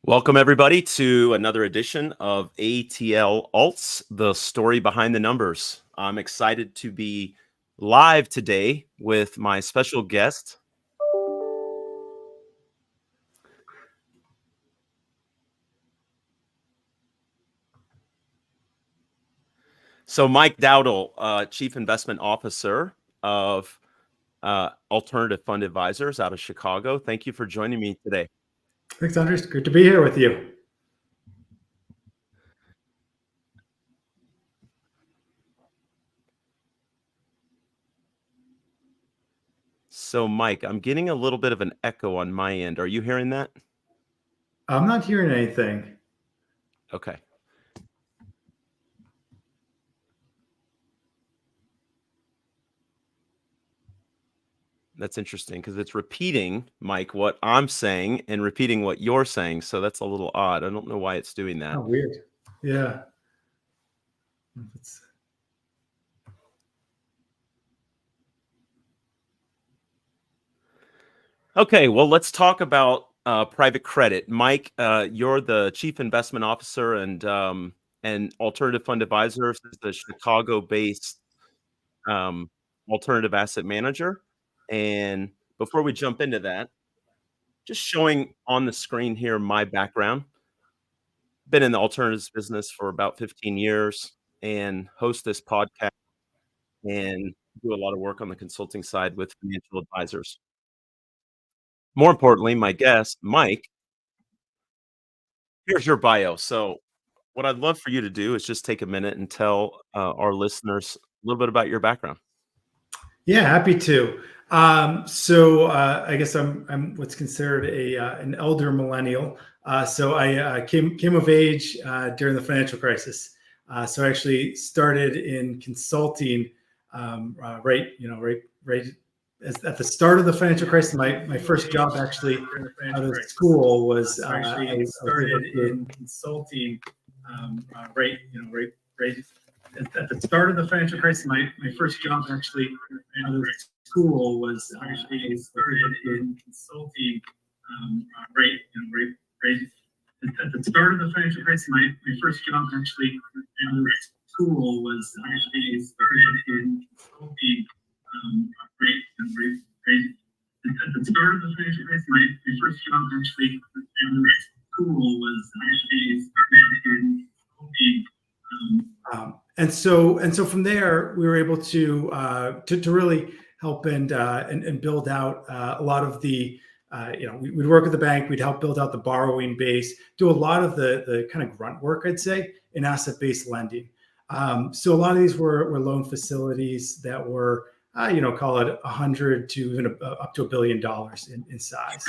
Welcome, everybody, to another edition of ATLalts, the story behind the numbers. I'm excited to be live today with my special guest. So Mike Dowdall, Chief Investment Officer of Alternative Fund Advisors out of Chicago. Thank you for joining me today. Thanks, Andres. Good to be here with you. So, Mike, I'm getting a little bit of an echo on my end. Are you hearing that? I'm not hearing anything. Okay. That's interesting because it's repeating, Mike, what I'm saying and repeating what you're saying. So that's a little odd. I don't know why it's doing that. Oh, weird. Yeah. Okay, well, let's talk about private credit. Mike, you're the Chief Investment Officer and Alternative Fund Advisors is the Chicago-based alternative asset manager. And before we jump into that, just showing on the screen here my background. Been in the alternatives business for about 15 years and host this podcast and do a lot of work on the consulting side with financial advisors. More importantly, my guest, Mike, here's your bio. So what I'd love for you to do is just take a minute and tell our listeners a little bit about your background. Yeah, happy to. I guess I'm what's considered an elder millennial. So I came of age during the financial crisis. So I actually started in consulting right at the start of the financial crisis. My first job actually out of school was I started in consulting right at the start of the financial crisis. My first job actually out of school was I started in consulting at the start of the financial crisis. My first job actually out of school was I started in consulting at the start of the financial crisis. My first job actually out of school was I started in consulting. And so from there, we were able to really help and build out a lot of the we'd work with the bank, we'd help build out the borrowing base, do a lot of the kind of grunt work, I'd say, in asset-based lending. So a lot of these were loan facilities that were call it 100 to even up to $1 billion in size.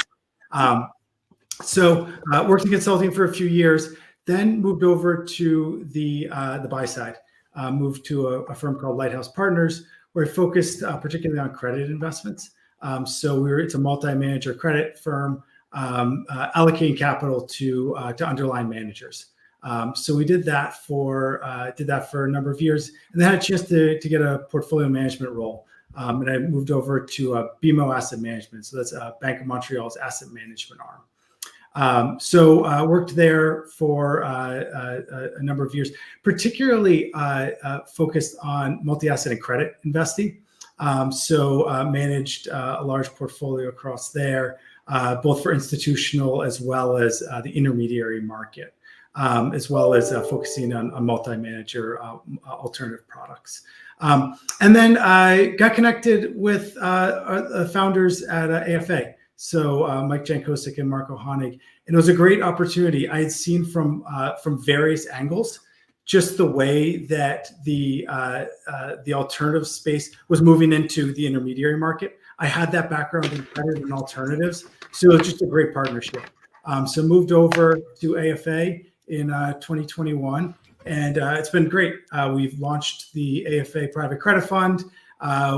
So worked in consulting for a few years, then moved over to the buy side. Moved to a firm called Lighthouse Partners, where I focused particularly on credit investments. So it's a multi-manager credit firm allocating capital to underlying managers. So we did that for a number of years, and then had a chance to get a portfolio management role. And I moved over to BMO Asset Management. So that's Bank of Montreal's asset management arm. So I worked there for a number of years, particularly focused on multi-asset and credit investing. So managed a large portfolio across there, both for institutional as well as the intermediary market, as well as focusing on multi-manager alternative products. And then I got connected with founders at AFA. So Mike Jankosik and Marco Honig, and it was a great opportunity. I had seen from various angles just the way that the alternative space was moving into the intermediary market. I had that background in credit and alternatives, so it was just a great partnership. So moved over to AFA in 2021, and it's been great. We've launched the AFA Private Credit Fund.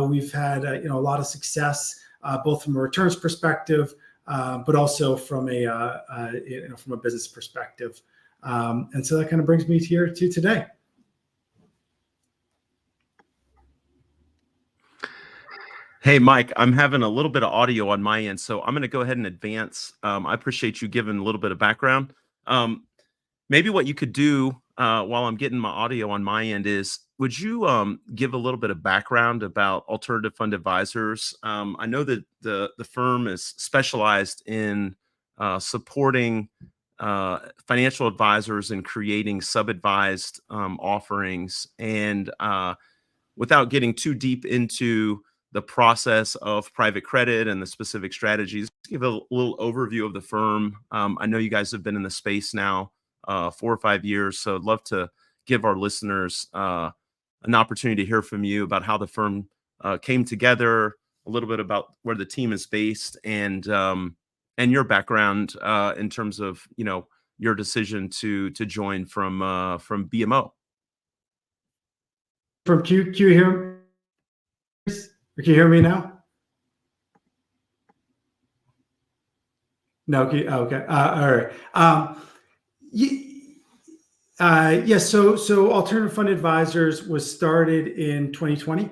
We've had a lot of success. Both from a returns perspective, but also from a business perspective, and so that kind of brings me here to today. Hey, Mike, I'm having a little bit of audio on my end, so I'm going to go ahead and advance. I appreciate you giving a little bit of background. Um, Maybe what you could do while I'm getting my audio on my end is, would you give a little bit of background about alternative fund advisors? I know that the firm is specialized in supporting financial advisors and creating sub-advised offerings, and without getting too deep into the process of private credit and the specific strategies, give a little overview of the firm. I know you guys have been in the space now 4 or 5 years, so I'd love to give our listeners an opportunity to hear from you about how the firm came together, a little bit about where the team is based, and your background in terms of your decision to join from BMO. From Q here. Can you hear me now? No. Okay. All right. Yes. So Alternative Fund Advisors was started in 2020.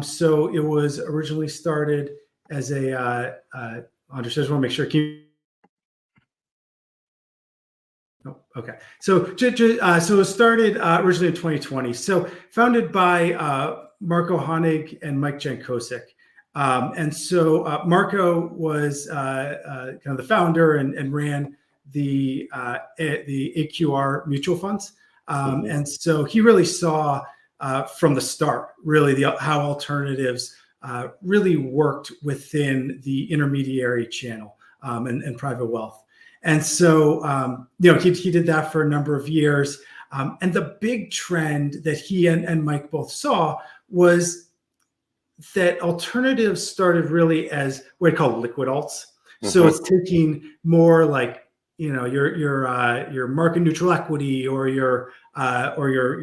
So it was originally started as a. I just want to make sure. Okay. So it was started originally in 2020. So founded by Marco Honig and Mike Jankosik. And so Marco was kind of the founder and ran the AQR mutual funds. And so he really saw from the start, really how alternatives really worked within the intermediary channel and private wealth. And so, he did that for a number of years. And the big trend that he and Mike both saw was that alternatives started really as what we call liquid alts. So it's taking more like, your market neutral equity or your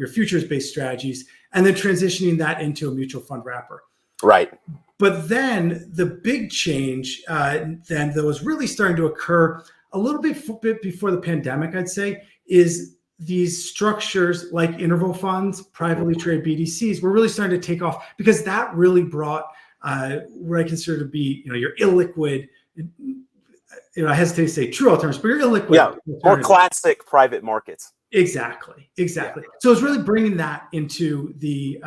futures based strategies, and then transitioning that into a mutual fund wrapper. Right. But then the big change then that was really starting to occur a little bit before the pandemic, I'd say, is these structures like interval funds, privately traded BDCs, were really starting to take off, because that really brought what I consider to be, your illiquid, I hesitate to say true alternatives, but your illiquid, more classic private markets. Exactly. Yeah. So it's really bringing that into the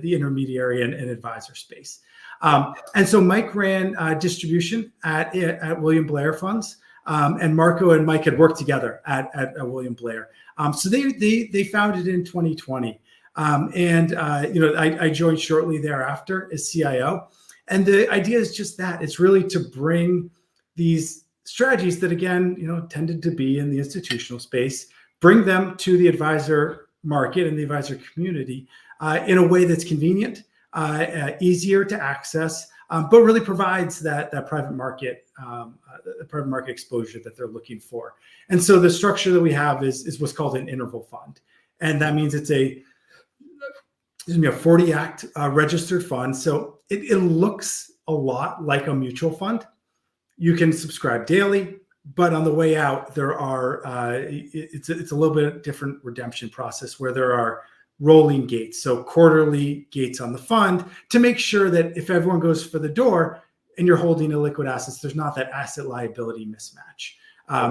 intermediary and advisor space. And so Mike ran distribution at William Blair Funds, and Marco and Mike had worked together at William Blair. So they founded in 2020, and I joined shortly thereafter as CIO. And the idea is just that it's really to bring these strategies that, again, tended to be in the institutional space, bring them to the advisor market and the advisor community in a way that's convenient, easier to access, but really provides that private market exposure that they're looking for. And so the structure that we have is what's called an interval fund, and that means it's a 40 Act registered fund. So it looks a lot like a mutual fund. You can subscribe daily, but on the way out, there are it's a little bit different redemption process where there are rolling gates, so quarterly gates on the fund, to make sure that if everyone goes for the door and you're holding illiquid assets, there's not that asset liability mismatch.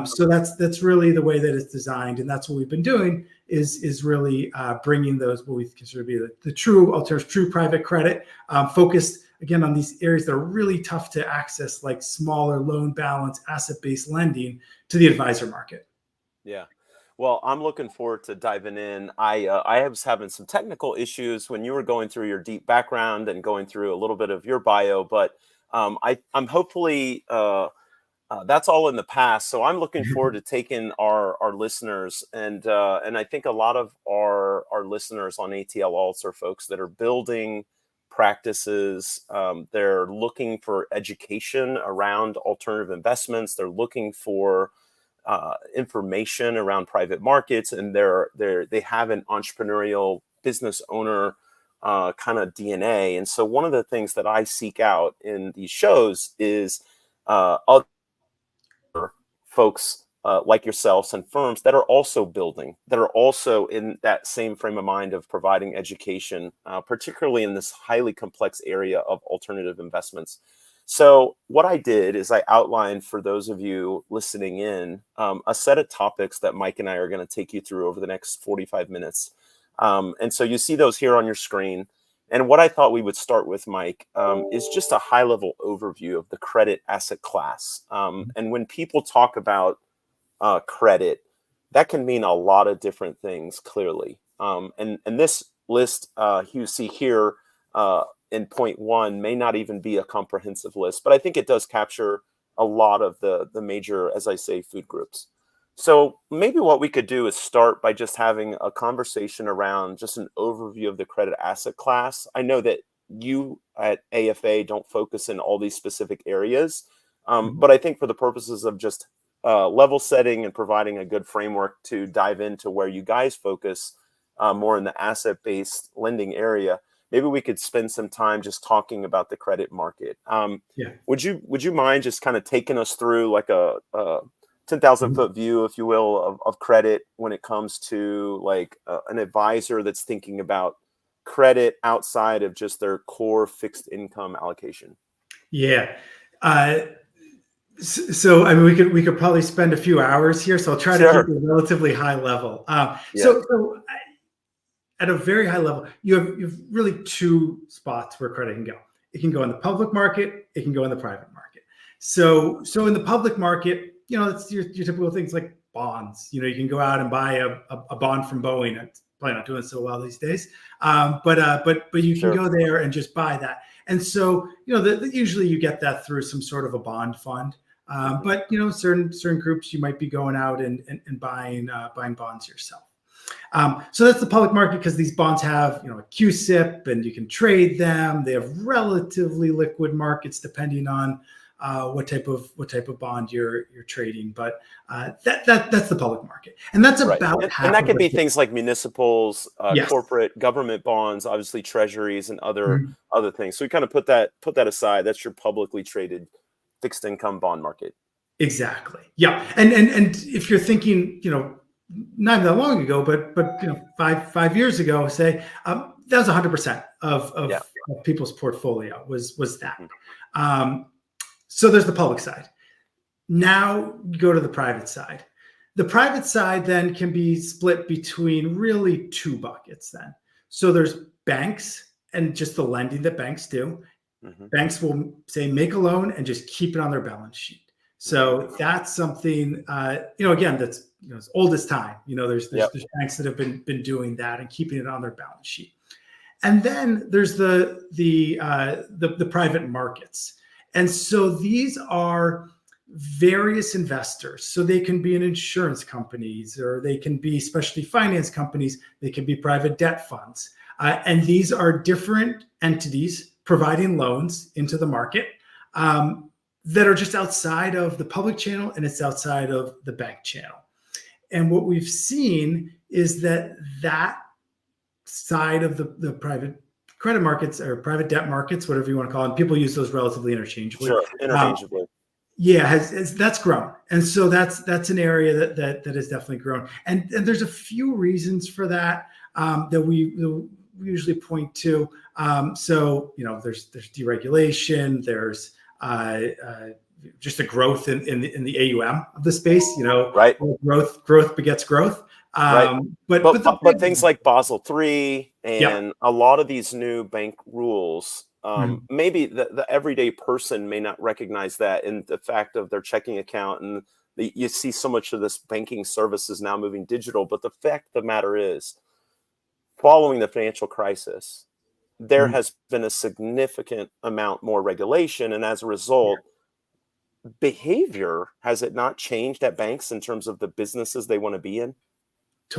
So that's really the way that it's designed, and that's what we've been doing is really bringing those, what we consider to be the true alternatives, true private credit, focused again on these areas that are really tough to access, like smaller loan balance, asset-based lending, to the advisor market. Yeah. Well, I'm looking forward to diving in. I was having some technical issues when you were going through your deep background and going through a little bit of your bio, but I'm hopefully that's all in the past. So I'm looking forward to taking our listeners, and I think a lot of our listeners on ATLalts are folks that are building practices. They're looking for education around alternative investments. They're looking for information around private markets, and they have an entrepreneurial business owner kind of DNA. And so one of the things that I seek out in these shows is other folks like yourselves and firms that are also building, that are also in that same frame of mind of providing education, particularly in this highly complex area of alternative investments. So what I did is I outlined for those of you listening in a set of topics that Mike and I are going to take you through over the next 45 minutes. And so you see those here on your screen. And what I thought we would start with, Mike, is just a high-level overview of the credit asset class. And when people talk about credit, that can mean a lot of different things, clearly. And this list you see here in point one may not even be a comprehensive list, but I think it does capture a lot of the major, as I say, food groups. So maybe what we could do is start by just having a conversation around just an overview of the credit asset class. I know that you at AFA don't focus in all these specific areas, but I think for the purposes of just level setting and providing a good framework to dive into where you guys focus more in the asset-based lending area, maybe we could spend some time just talking about the credit market. Would you mind just kind of taking us through like a 10,000 foot view, if you will, of credit when it comes to like an advisor that's thinking about credit outside of just their core fixed income allocation? Yeah. So I mean, we could probably spend a few hours here. So I'll try to keep it relatively high level. So at a very high level, you have really two spots where credit can go. It can go in the public market. It can go in the private market. So in the public market, it's your typical things like bonds. You can go out and buy a bond from Boeing. It's probably not doing so well these days. But you can go there and just buy that. And so, usually you get that through some sort of a bond fund. But certain groups you might be going out and buying bonds yourself. So that's the public market because these bonds have a QSIP and you can trade them. They have relatively liquid markets depending on what type of bond you're trading. But that's the public market, and that's about half. And that could be things like municipals, corporate government bonds, obviously treasuries, and other things. So we kind of put that aside. That's your publicly traded fixed income bond market. Exactly. Yeah. And if you're thinking, not that long ago, but 5 years ago, say that was 100% of people's portfolio was that. So there's the public side. Now you go to the private side. The private side then can be split between really two buckets then. So there's banks and just the lending that banks do. Banks will say make a loan and just keep it on their balance sheet. So that's something, again, that's as old as time. There's banks that have been doing that and keeping it on their balance sheet. And then there's the private markets. And so these are various investors. So they can be in insurance companies, or they can be specialty finance companies. They can be private debt funds. And these are different entities providing loans into the market that are just outside of the public channel, and it's outside of the bank channel. And what we've seen is that side of the private credit markets or private debt markets, whatever you want to call them, people use those relatively interchangeably. Sure, interchangeably. That's grown, and so that's an area that has definitely grown. And there's a few reasons for that that we usually point to. So there's deregulation, there's just a growth in the AUM of the space. Growth begets growth. But things like Basel III and a lot of these new bank rules, maybe the everyday person may not recognize that in the fact of their checking account, and you see so much of this banking services now moving digital. But the fact of the matter is, following the financial crisis, there has been a significant amount more regulation, and as a result, behavior, has it not changed at banks in terms of the businesses they want to be in?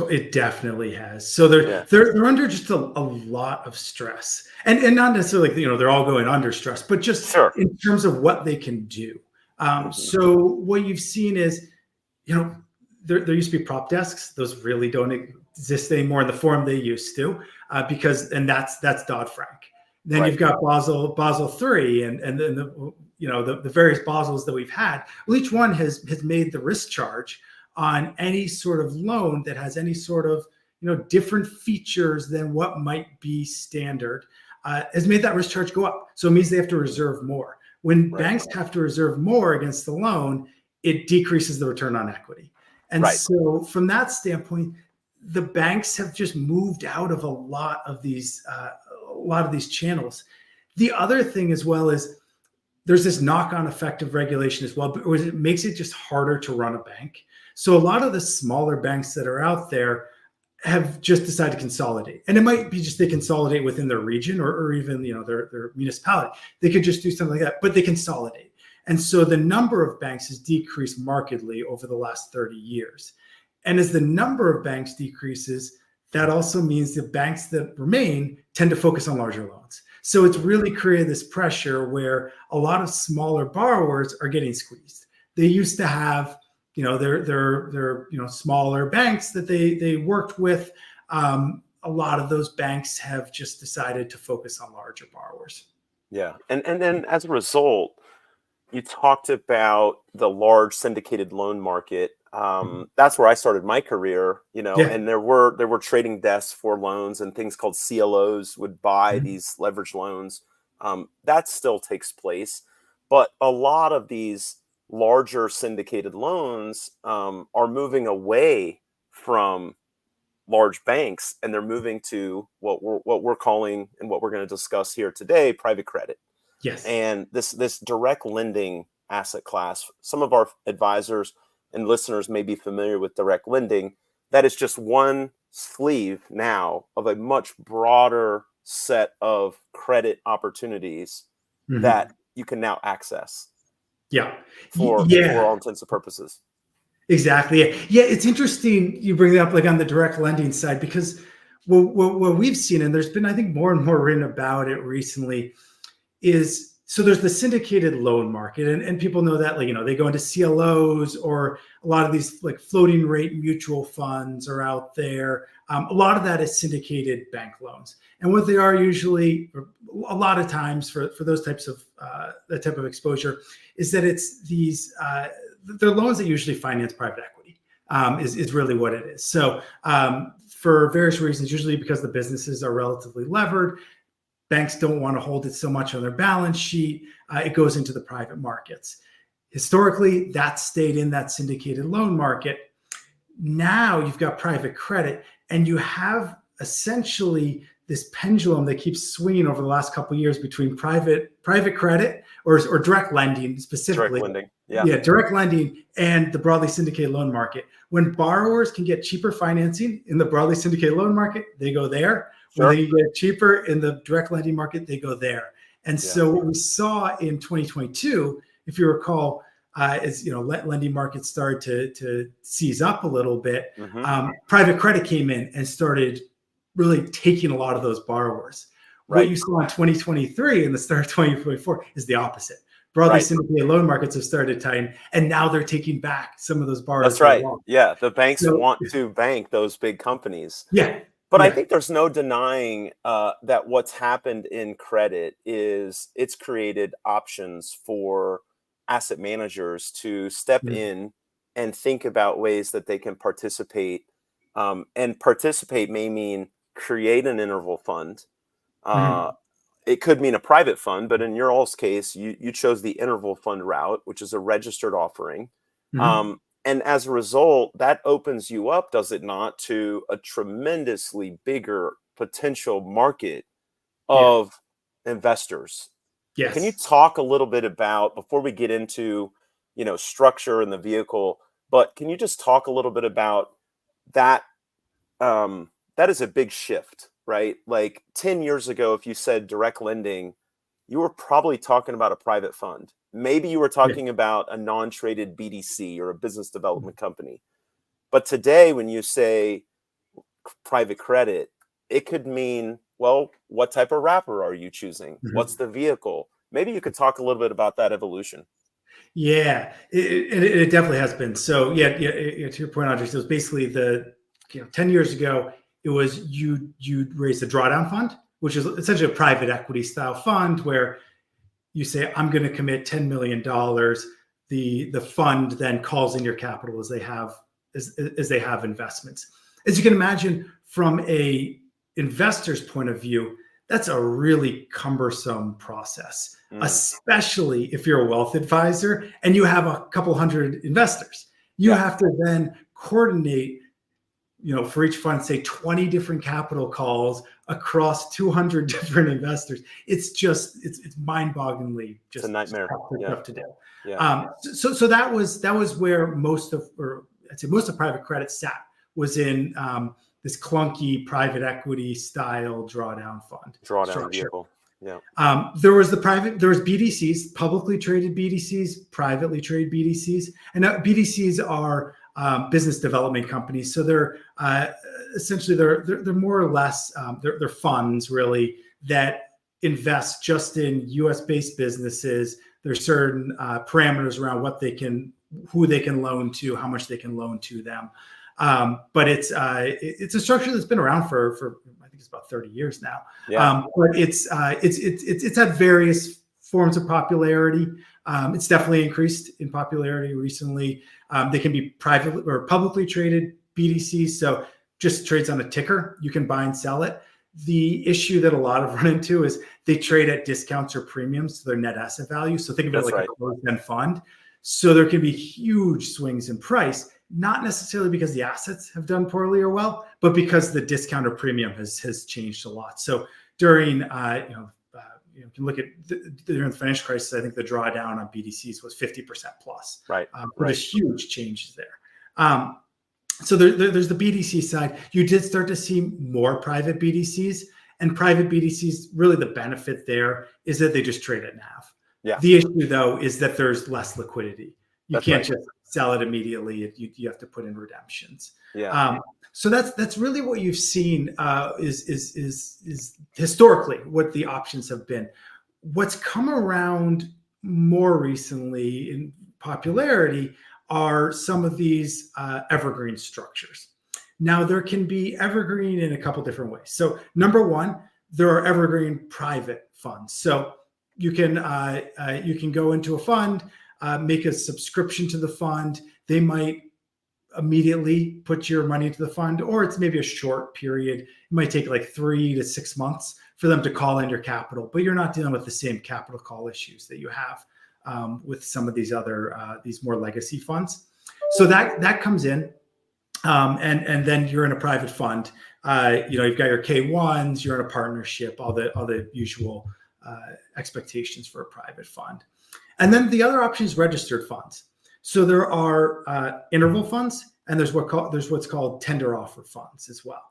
It definitely has. So they're under just a lot of stress, and not necessarily they're all going under stress, but just in terms of what they can do. So what you've seen is, there used to be prop desks. Those really don't exist anymore in the form they used to, because that's Dodd-Frank. Then you've got Basel III, and then the various Basels that we've had, well, each one has made the risk charge on any sort of loan that has any sort of different features than what might be standard, has made that risk charge go up. So it means they have to reserve more. When banks have to reserve more against the loan, it decreases the return on equity. And so from that standpoint, the banks have just moved out of a lot of these channels. The other thing as well is there's this knock-on effect of regulation as well, but it makes it just harder to run a bank. So a lot of the smaller banks that are out there have just decided to consolidate. And it might be just they consolidate within their region or even their municipality. They could just do something like that, but they consolidate. And so the number of banks has decreased markedly over the last 30 years. And as the number of banks decreases, that also means the banks that remain tend to focus on larger loans. So it's really created this pressure where a lot of smaller borrowers are getting squeezed. They used to have their smaller banks that they worked with. A lot of those banks have just decided to focus on larger borrowers. Yeah. And then as a result, you talked about the large syndicated loan market. That's where I started my career, and there were trading desks for loans, and things called CLOs would buy these leveraged loans. That still takes place, but a lot of these larger syndicated loans are moving away from large banks, and they're moving to what we're calling, and what we're going to discuss here today, private credit. Yes. And this direct lending asset class, some of our advisors and listeners may be familiar with direct lending. That is just one sleeve now of a much broader set of credit opportunities that you can now access. Yeah. For all intents and purposes. Exactly. Yeah. It's interesting you bring that up, like on the direct lending side, because what we've seen, and there's been, I think, more and more written about it recently, is so there's the syndicated loan market, and people know that, they go into CLOs, or a lot of these like floating rate mutual funds are out there. A lot of that is syndicated bank loans, and what they are usually, a lot of times for those types of that type of exposure, is that it's these they're loans that usually finance private equity. Is really what it is. So for various reasons, usually because the businesses are relatively levered, banks don't want to hold it so much on their balance sheet. It goes into the private markets. Historically, that stayed in that syndicated loan market. Now you've got private credit, and you have essentially this pendulum that keeps swinging over the last couple of years between private credit or direct lending specifically. Direct lending. Yeah, direct lending and the broadly syndicated loan market. When borrowers can get cheaper financing in the broadly syndicated loan market, they go there. When they get cheaper in the direct lending market, they go there. And so what we saw in 2022, if you recall, as lending markets started to seize up a little bit, private credit came in and started really taking a lot of those borrowers. What you saw in 2023 and the start of 2024 is the opposite. Broadly syndicated loan markets have started to tighten, and now they're taking back some of those borrowers. That's right. Yeah, the banks want to bank those big companies. Yeah. But I think there's no denying that what's happened in credit is it's created options for asset managers to step in and think about ways that they can participate. And participate may mean create an interval fund. It could mean a private fund, but in your all's case, you chose the interval fund route, which is a registered offering. And as a result, that opens you up, does it not, to a tremendously bigger potential market of investors. Yes. Can you talk a little bit about, before we get into, structure and the vehicle, but can you just talk a little bit about that? That is a big shift, right? Like 10 years ago, if you said direct lending, you were probably talking about a private fund. Maybe you were talking about a non-traded BDC or a business development company. But today, when you say private credit, it could mean, well, what type of wrapper are you choosing? What's the vehicle? Maybe you could talk a little bit about that evolution. Yeah, it definitely has been. So to your point, Andre, so it was basically 10 years ago, it was you'd raise a drawdown fund, which is essentially a private equity style fund where you say, I'm going to commit $10 million. The fund then calls in your capital as they have investments. As you can imagine, from a investor's point of view, that's a really cumbersome process, especially if you're a wealth advisor and you have a couple hundred investors. You have to then coordinate, for each fund, say 20 different capital calls across 200 different investors. It's mind-bogglingly just a nightmare. Tough to do. So that was where most of private credit sat, was in this clunky private equity style drawdown fund. Drawdown vehicle. Yeah. There was BDCs, publicly traded BDCs, privately traded BDCs, and BDCs are business development companies. So they're essentially they're more or less they're funds really that invest just in U.S. based businesses. There's certain parameters around who they can loan to, how much they can loan to them. But it's a structure that's been around for I think it's about 30 years now. Yeah. But it's had various forms of popularity. It's definitely increased in popularity recently. They can be privately or publicly traded BDCs, so just trades on a ticker. You can buy and sell it. The issue that a lot of run into is they trade at discounts or premiums to their net asset value. So think of it like a closed-end fund. So there can be huge swings in price, not necessarily because the assets have done poorly or well, but because the discount or premium has changed a lot. So during, you can look at during the financial crisis, I think the drawdown on BDCs was 50% plus. Right. There's huge changes there. So there's the BDC side. You did start to see more private BDCs, and private BDCs, really the benefit there is that they just trade at NAV. Yeah. The issue though is that there's less liquidity. You can't just sell it immediately. You have to put in redemptions. Yeah. So that's really what you've seen is historically what the options have been. What's come around more recently in popularity are some of these evergreen structures. Now, there can be evergreen in a couple different ways. So number one, there are evergreen private funds. So you can go into a fund, make a subscription to the fund. They might immediately put your money into the fund, or it's maybe a short period. It might take like 3 to 6 months for them to call in your capital, but you're not dealing with the same capital call issues that you have with some of these other these more legacy funds. So that comes in, and then you're in a private fund. You've got your K1s, you're in a partnership, all the usual expectations for a private fund. And then the other option is registered funds. So there are interval funds, and there's what's called tender offer funds as well.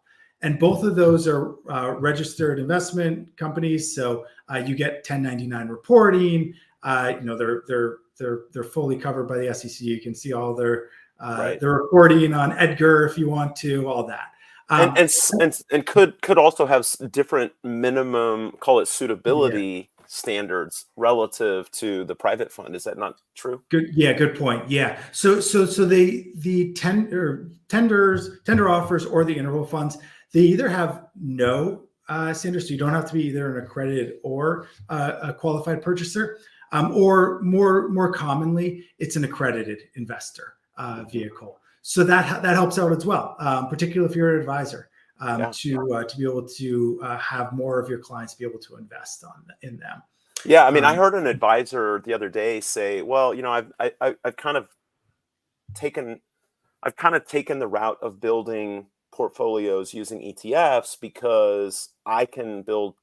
And both of those are registered investment companies. So you get 1099 reporting. They're fully covered by the SEC. You can see all their reporting on Edgar if you want to, all that. And could also have different minimum, call it suitability standards relative to the private fund. Is that not true? Good point. Yeah. So the tender offers or the interval funds, they either have no standards, so you don't have to be either an accredited or a qualified purchaser, or more commonly, it's an accredited investor vehicle. So that helps out as well, particularly if you're an advisor, to be able to have more of your clients be able to invest in them. Yeah, I mean, I heard an advisor the other day say, "Well, I've kind of taken the route of building portfolios using ETFs because I can build,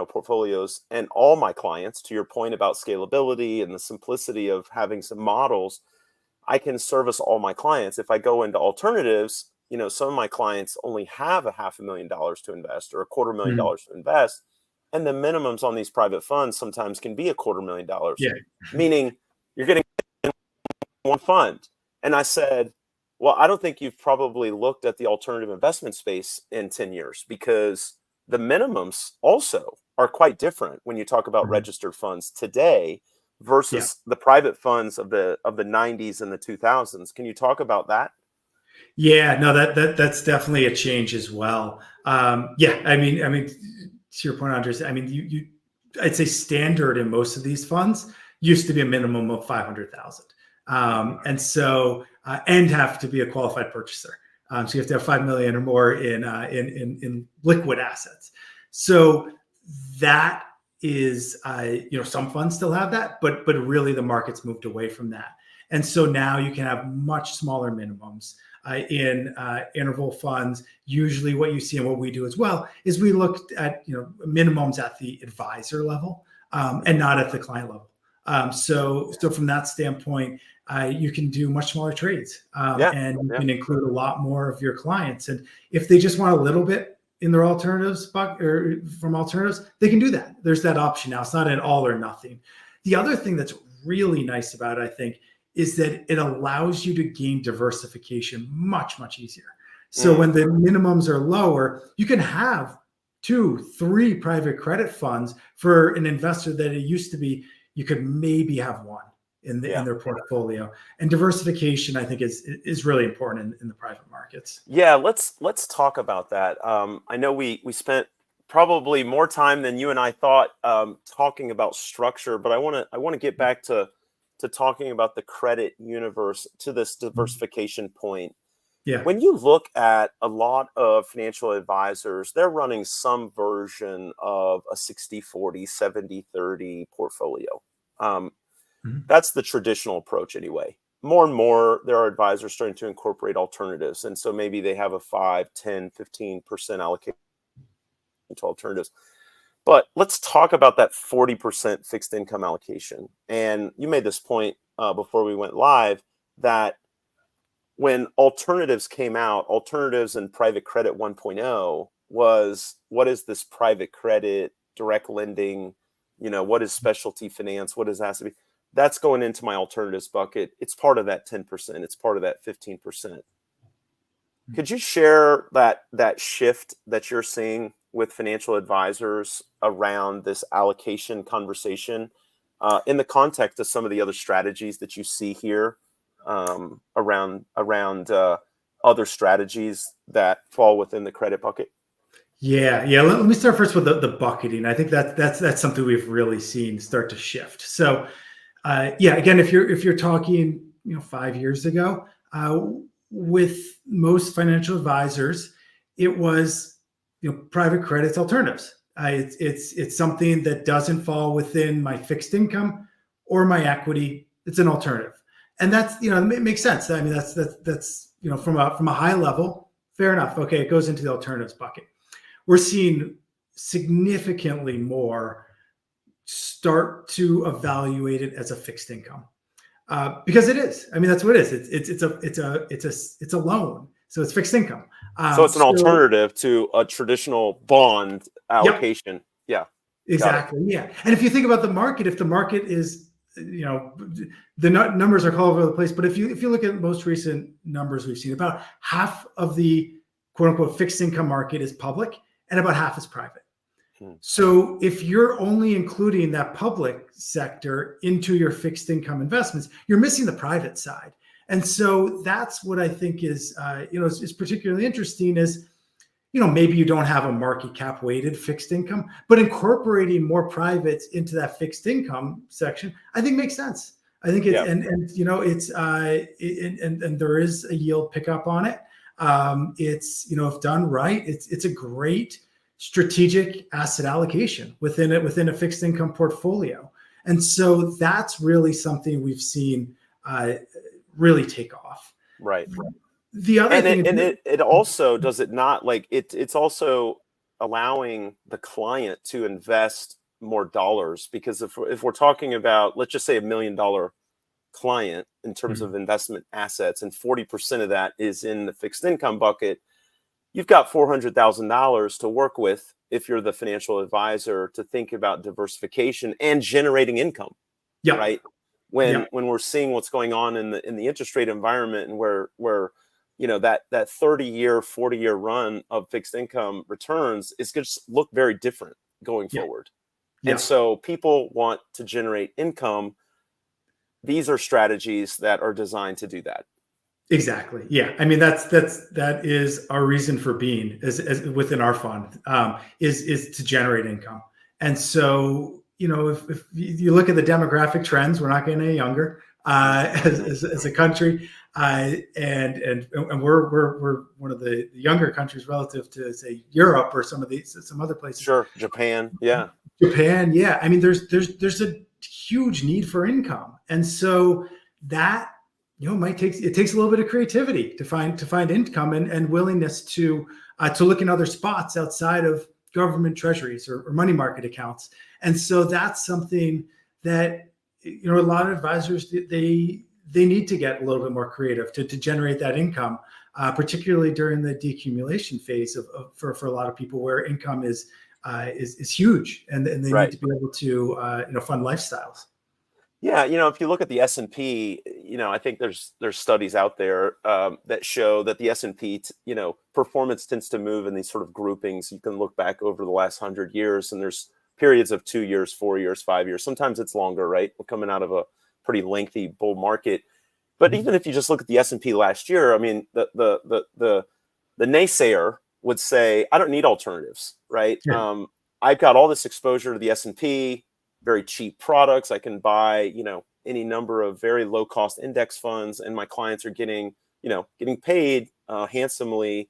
portfolios, and all my clients, to your point about scalability and the simplicity of having some models, I can service all my clients. If I go into alternatives, some of my clients only have $500,000 to invest or $250,000 to invest. And the minimums on these private funds sometimes can be $250,000, meaning you're getting one fund." And I said, well, I don't think you've probably looked at the alternative investment space in 10 years, because the minimums also are quite different when you talk about registered funds today versus the private funds of the 90s and the 2000s. Can you talk about that? Yeah, no, that's definitely a change as well. I mean, to your point, Andres, I mean, I'd say standard in most of these funds used to be a minimum of 500,000. And so, and have to be a qualified purchaser. So you have to have 5 million or more in liquid assets. So that is, some funds still have that, but really the market's moved away from that. And so now you can have much smaller minimums in interval funds. Usually what you see and what we do as well is we look at minimums at the advisor level and not at the client level. So from that standpoint, you can do much smaller trades and you can include a lot more of your clients. And if they just want a little bit in their alternatives or from alternatives, they can do that. There's that option now. It's not an all or nothing. The other thing that's really nice about it, I think, is that it allows you to gain diversification much, much easier. So when the minimums are lower, you can have 2, 3 private credit funds for an investor that it used to be, you could maybe have one in their portfolio. And diversification, I think, is really important in the private markets. Yeah, let's talk about that. I know we spent probably more time than you and I thought talking about structure, but I want to get back to talking about the credit universe, to this diversification point. Yeah. When you look at a lot of financial advisors, they're running some version of a 60-40, 70-30 portfolio. That's the traditional approach anyway. More and more, there are advisors starting to incorporate alternatives. And so maybe they have a 5, 10, 15% allocation to alternatives. But let's talk about that 40% fixed income allocation. And you made this point before we went live that when alternatives came out, alternatives and private credit 1.0 was, what is this private credit, direct lending, what is specialty finance, what does asset be? That's going into my alternatives bucket. It's part of that 10%. It's part of that 15%. Could you share that shift that you're seeing with financial advisors around this allocation conversation in the context of some of the other strategies that you see here around other strategies that fall within the credit bucket? Yeah. Let me start first with the bucketing. I think that's something we've really seen start to shift. So, again, if you're talking 5 years ago, with most financial advisors, it was private credit's alternatives. It's something that doesn't fall within my fixed income or my equity. It's an alternative, and that's it makes sense. I mean, that's from a high level, fair enough. Okay, it goes into the alternatives bucket. We're seeing significantly more start to evaluate it as a fixed income because it is. I mean, that's what it is. It's a loan, so it's fixed income. So it's an alternative to a traditional bond allocation. Yep. Yeah, exactly. Yeah, and if you think about the market, if the market is, the numbers are all over the place. But if you look at most recent numbers we've seen, about half of the quote unquote fixed income market is public, and about half is private. So if you're only including that public sector into your fixed income investments, you're missing the private side. And so that's what I think is, is particularly interesting is, maybe you don't have a market cap weighted fixed income, but incorporating more privates into that fixed income section, I think makes sense. I think it's, and there is a yield pickup on it. It's, if done right, it's a great strategic asset allocation within a fixed income portfolio. And so that's really something we've seen really take off. Right. The other thing, it also, does it not, like it's also allowing the client to invest more dollars, because if we're talking about, let's just say $1 million client in terms of investment assets, and 40% of that is in the fixed income bucket, you've got $400,000 to work with if you're the financial advisor to think about diversification and generating income. Yeah. Right. When we're seeing what's going on in the interest rate environment, and where that 30-year, 40-year run of fixed income returns is going to look very different going forward. And so people want to generate income. These are strategies that are designed to do that. Exactly. Yeah. I mean, that is our reason for being as within our fund, is to generate income. And so if you look at the demographic trends, we're not getting any younger as a country, and we're one of the younger countries relative to, say, Europe or some other places. Sure, Japan, yeah. Japan, yeah. I mean, there's a huge need for income, and so that it takes a little bit of creativity to find income and willingness to look in other spots outside of government treasuries or money market accounts. And so that's something that a lot of advisors, they need to get a little bit more creative to generate that income, particularly during the deaccumulation phase for a lot of people, where income is huge, and they Right. need to be able to fund lifestyles. Yeah, if you look at the S&P, I think there's studies out there that show that the S&P, performance tends to move in these sort of groupings. You can look back over the last 100 years, and there's periods of 2 years, 4 years, 5 years. Sometimes it's longer, right? We're coming out of a pretty lengthy bull market. But even if you just look at the S&P last year, I mean, the naysayer would say, I don't need alternatives, right? Yeah. I've got all this exposure to the S&P, very cheap products. I can buy, any number of very low cost index funds, and my clients are getting paid handsomely.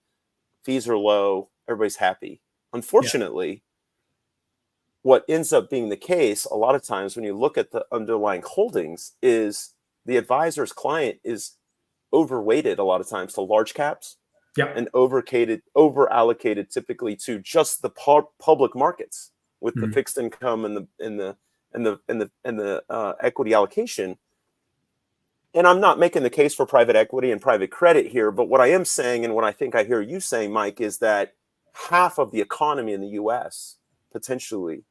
Fees are low. Everybody's happy. Unfortunately, what ends up being the case a lot of times when you look at the underlying holdings is the advisor's client is overweighted a lot of times to large caps. Yeah. And over allocated typically to just the public markets with the fixed income and the equity allocation. And I'm not making the case for private equity and private credit here, but what I am saying, and what I think I hear you saying, Mike, is that half of the economy in the U.S. potentially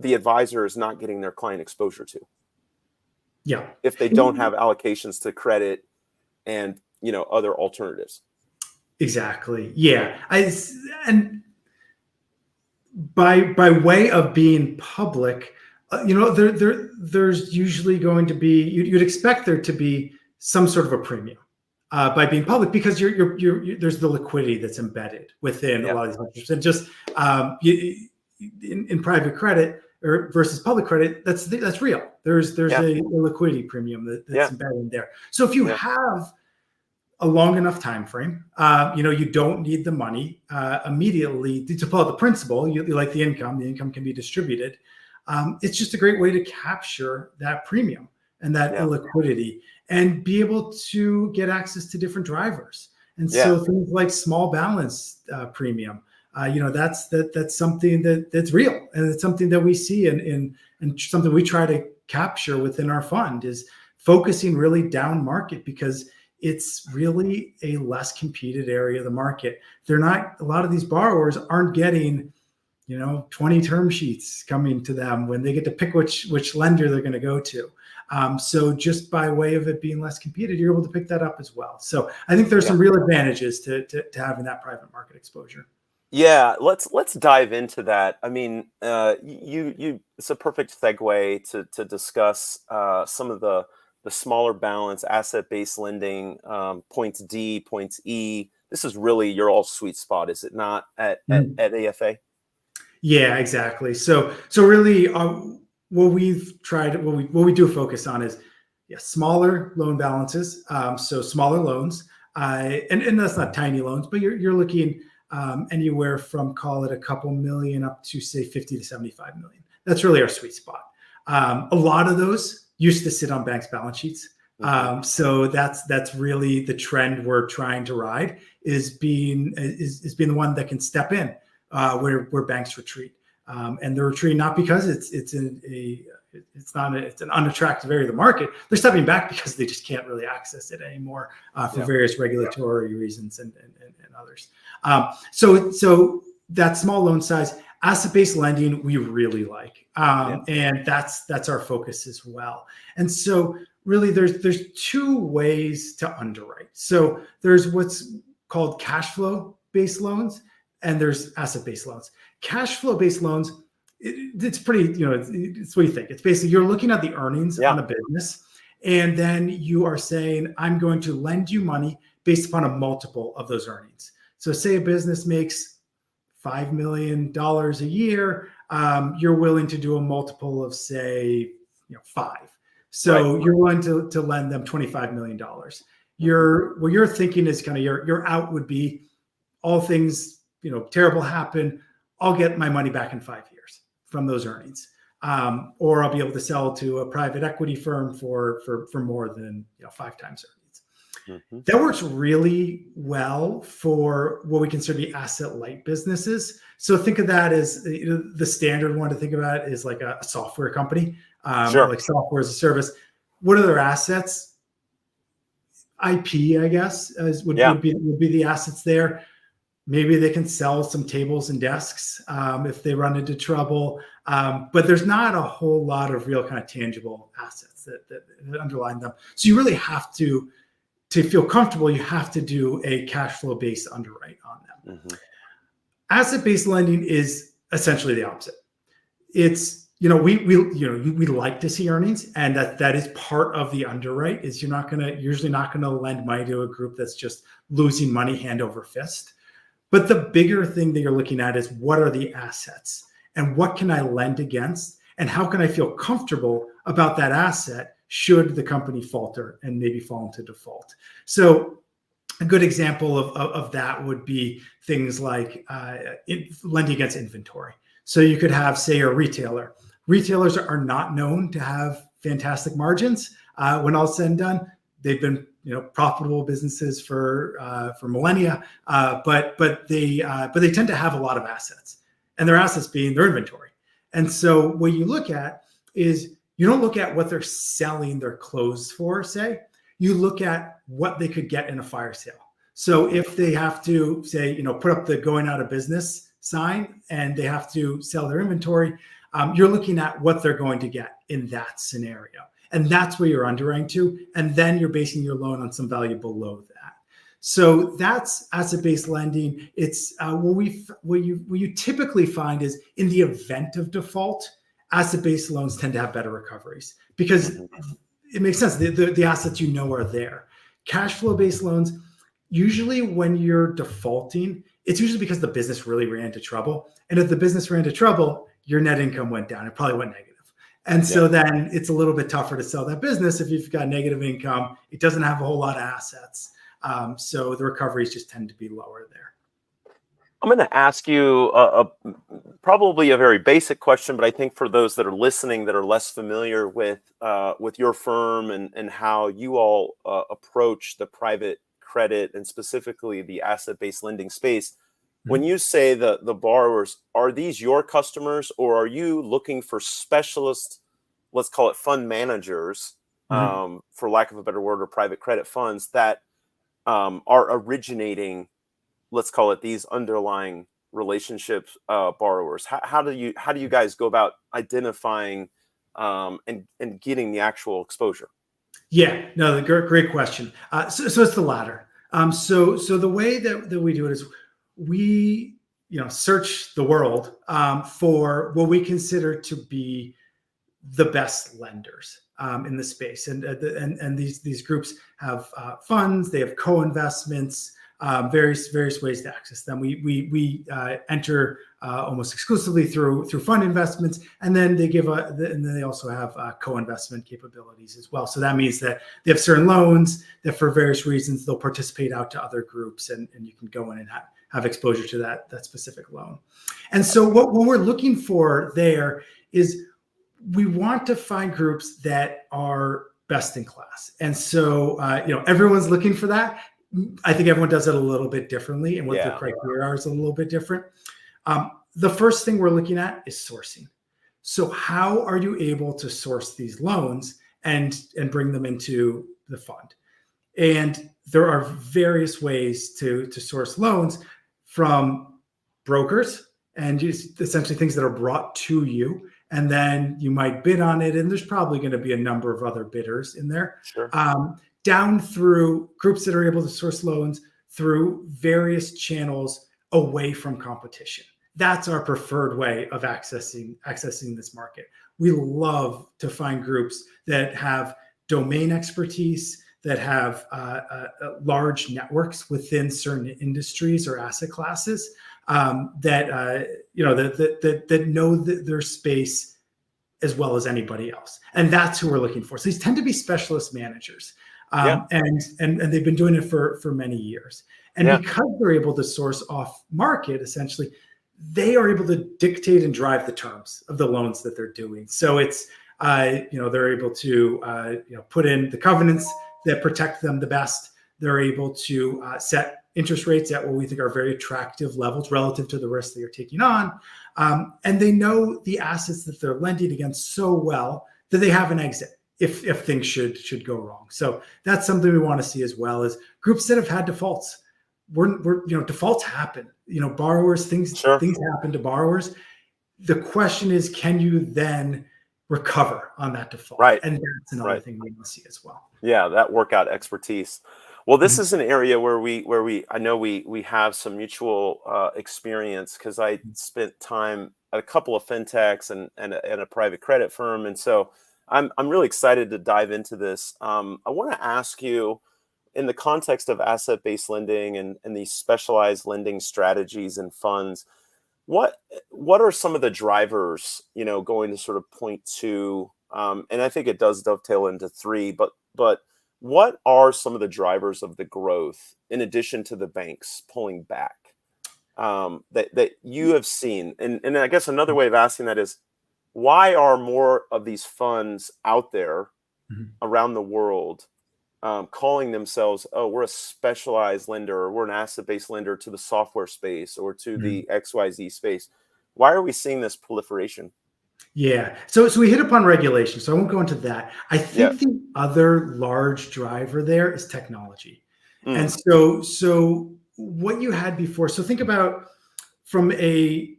the advisor is not getting their client exposure to. Yeah. If they don't have allocations to credit and other alternatives. Exactly. Yeah. And by way of being public, there's usually going to be, you'd expect there to be some sort of a premium by being public, because there's the liquidity that's embedded within a lot of these measures. And just in private credit or versus public credit, that's real. There's a liquidity premium that's embedded in there. So if you have a long enough time frame, you don't need the money immediately to pull out the principal. You like the income can be distributed. It's just a great way to capture that premium and that illiquidity and be able to get access to different drivers. And so things like small balance premium, that's something that's real, and it's something that we see and something we try to capture within our fund is focusing really down market, because it's really a less competed area of the market. A lot of these borrowers aren't getting 20 term sheets coming to them when they get to pick which lender they're going to go to. So just by way of it being less competed, you're able to pick that up as well. So I think there's some real advantages to having that private market exposure. Yeah, let's dive into that. I mean, it's a perfect segue to discuss some of the smaller balance asset-based lending, points D, points E. This is really your all sweet spot, is it not, at AFA? Yeah, exactly. So really, what we do focus on is smaller loan balances. So smaller loans, and that's not tiny loans, but you're looking anywhere from, call it a couple million up to, say, 50 to 75 million. That's really our sweet spot. A lot of those used to sit on banks' balance sheets. So that's really the trend we're trying to ride, is being the one that can step in where banks retreat. And they're retreating not because it's an unattractive area of the market. They're stepping back because they just can't really access it anymore for various regulatory reasons and others. So that small loan size, asset-based lending, we really like, and that's our focus as well. And so really, there's two ways to underwrite. So there's what's called cash flow based loans, and there's asset-based loans. Cash flow based loans, it's pretty, it's what you think. It's basically you're looking at the earnings on a business, and then you are saying, I'm going to lend you money based upon a multiple of those earnings. So say a business makes $5 million a year, you're willing to do a multiple of, say, 5. So you're willing to lend them $25 million. What you're thinking is kind of your out would be, all things terrible happen, I'll get my money back in 5 years from those earnings, or I'll be able to sell to a private equity firm for more than 5 times earnings. That works really well for what we consider to be asset light businesses. So think of that as the standard one to think about is like a software company, like software as a service. What are their assets? IP, I guess, would be the assets there. Maybe they can sell some tables and desks if they run into trouble. But there's not a whole lot of real kind of tangible assets that underlie them. So you really have to feel comfortable, you have to do a cash flow based underwrite on them. Asset-based lending is essentially the opposite. It's, we like to see earnings, and that is part of the underwrite. Is you're usually not gonna lend money to a group that's just losing money hand over fist. But the bigger thing that you're looking at is, what are the assets and what can I lend against, and how can I feel comfortable about that asset should the company falter and maybe fall into default. So a good example of that would be things like lending against inventory. So you could have, say, a retailer. Retailers are not known to have fantastic margins. When all said and done, they've been profitable businesses for millennia, but they tend to have a lot of assets, and their assets being their inventory. And so what you look at is, you don't look at what they're selling their clothes for, say. You look at what they could get in a fire sale. So if they have to, say, put up the going out of business sign and they have to sell their inventory, you're looking at what they're going to get in that scenario. And that's where you're underwriting to. And then you're basing your loan on some value below that. So that's asset-based lending. It's what you typically find is, in the event of default, asset-based loans tend to have better recoveries because it makes sense. The assets are there. Cash flow-based loans, usually when you're defaulting, it's usually because the business really ran into trouble. And if the business ran into trouble, your net income went down. It probably went negative. And so then it's a little bit tougher to sell that business if you've got negative income. It doesn't have a whole lot of assets. So the recoveries just tend to be lower there. I'm going to ask you probably a very basic question, but I think for those that are listening that are less familiar with your firm and how you all approach the private credit and specifically the asset-based lending space, when you say the borrowers, are these your customers, or are you looking for specialist, let's call it fund managers, for lack of a better word, or private credit funds that are originating, let's call it, these underlying relationships, borrowers? How do you guys go about identifying and getting the actual exposure? Yeah, no, great question. So it's the latter. So the way that we do it is, we search the world for what we consider to be the best lenders in the space, and these groups have funds, they have co-investments, various ways to access them. We enter almost exclusively through fund investments, and then they also have co-investment capabilities as well. So that means that they have certain loans that, for various reasons, they'll participate out to other groups, and you can go in and have exposure to that specific loan. And so what we're looking for there is, we want to find groups that are best in class. And so everyone's looking for that. I think everyone does it a little bit differently, and what the criteria are is a little bit different. The first thing we're looking at is sourcing. So how are you able to source these loans and bring them into the fund? And there are various ways to source loans, from brokers, and just essentially things that are brought to you, and then you might bid on it, and there's probably going to be a number of other bidders in there. Sure. Down through groups that are able to source loans through various channels away from competition. That's our preferred way of accessing this market. We love to find groups that have domain expertise, that have large networks within certain industries or asset classes, that know their space as well as anybody else, and that's who we're looking for. So these tend to be specialist managers, and they've been doing it for many years. And because they're able to source off market, essentially, they are able to dictate and drive the terms of the loans that they're doing. So it's they're able to put in the covenants that protect them the best. They're able to set interest rates at what we think are very attractive levels relative to the risk that you're taking on. And they know the assets that they're lending against so well that they have an exit if things should go wrong. So that's something we want to see, as well as groups that have had defaults. Defaults happen. Borrowers, things happen to borrowers. The question is, can you then recover on that default? Right. And that's another thing we want to see as well. Yeah, that workout expertise. Well, this is an area where I know we have some mutual experience, because I spent time at a couple of fintechs and a private credit firm, and so I'm really excited to dive into this. I want to ask you, in the context of asset-based lending and these specialized lending strategies and funds, what are some of the drivers going to sort of point to? And I think it does dovetail into three, but what are some of the drivers of the growth, in addition to the banks pulling back, that you have seen? And I guess another way of asking that is, why are more of these funds out there around the world calling themselves, we're a specialized lender, or we're an asset-based lender to the software space or to the XYZ space? Why are we seeing this proliferation? Yeah. So we hit upon regulation, so I won't go into that. I think the other large driver there is technology. And so what you had before, so think about from say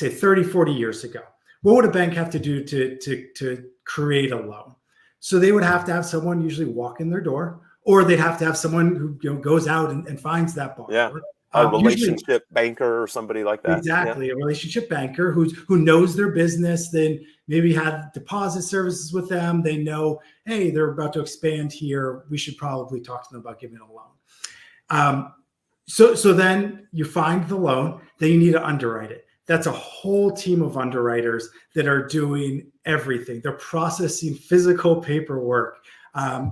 30, 40 years ago, what would a bank have to do to create a loan? So they would have to have someone usually walk in their door, or they'd have to have someone who goes out and finds that borrower. Yeah. A relationship banker or somebody like that. Exactly. A relationship banker who knows their business, then maybe have deposit services with them. They know, hey, they're about to expand here. We should probably talk to them about giving a loan. So then you find the loan, then you need to underwrite it. That's a whole team of underwriters that are doing everything. They're processing physical paperwork.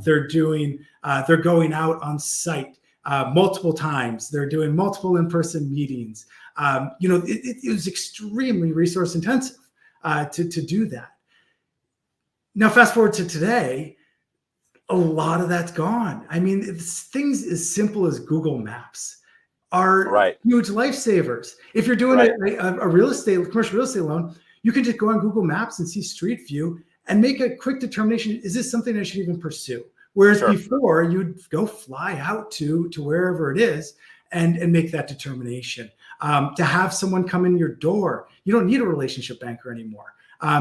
They're going out on site multiple times. They're doing multiple in-person meetings. It was extremely resource intensive to do that. Now, fast forward to today, a lot of that's gone. I mean, things as simple as Google Maps are huge lifesavers. If you're doing a commercial real estate loan, you can just go on Google Maps and see Street View and make a quick determination: is this something I should even pursue? Whereas before, you'd go fly out to wherever it is and make that determination. To have someone come in your door, you don't need a relationship banker anymore.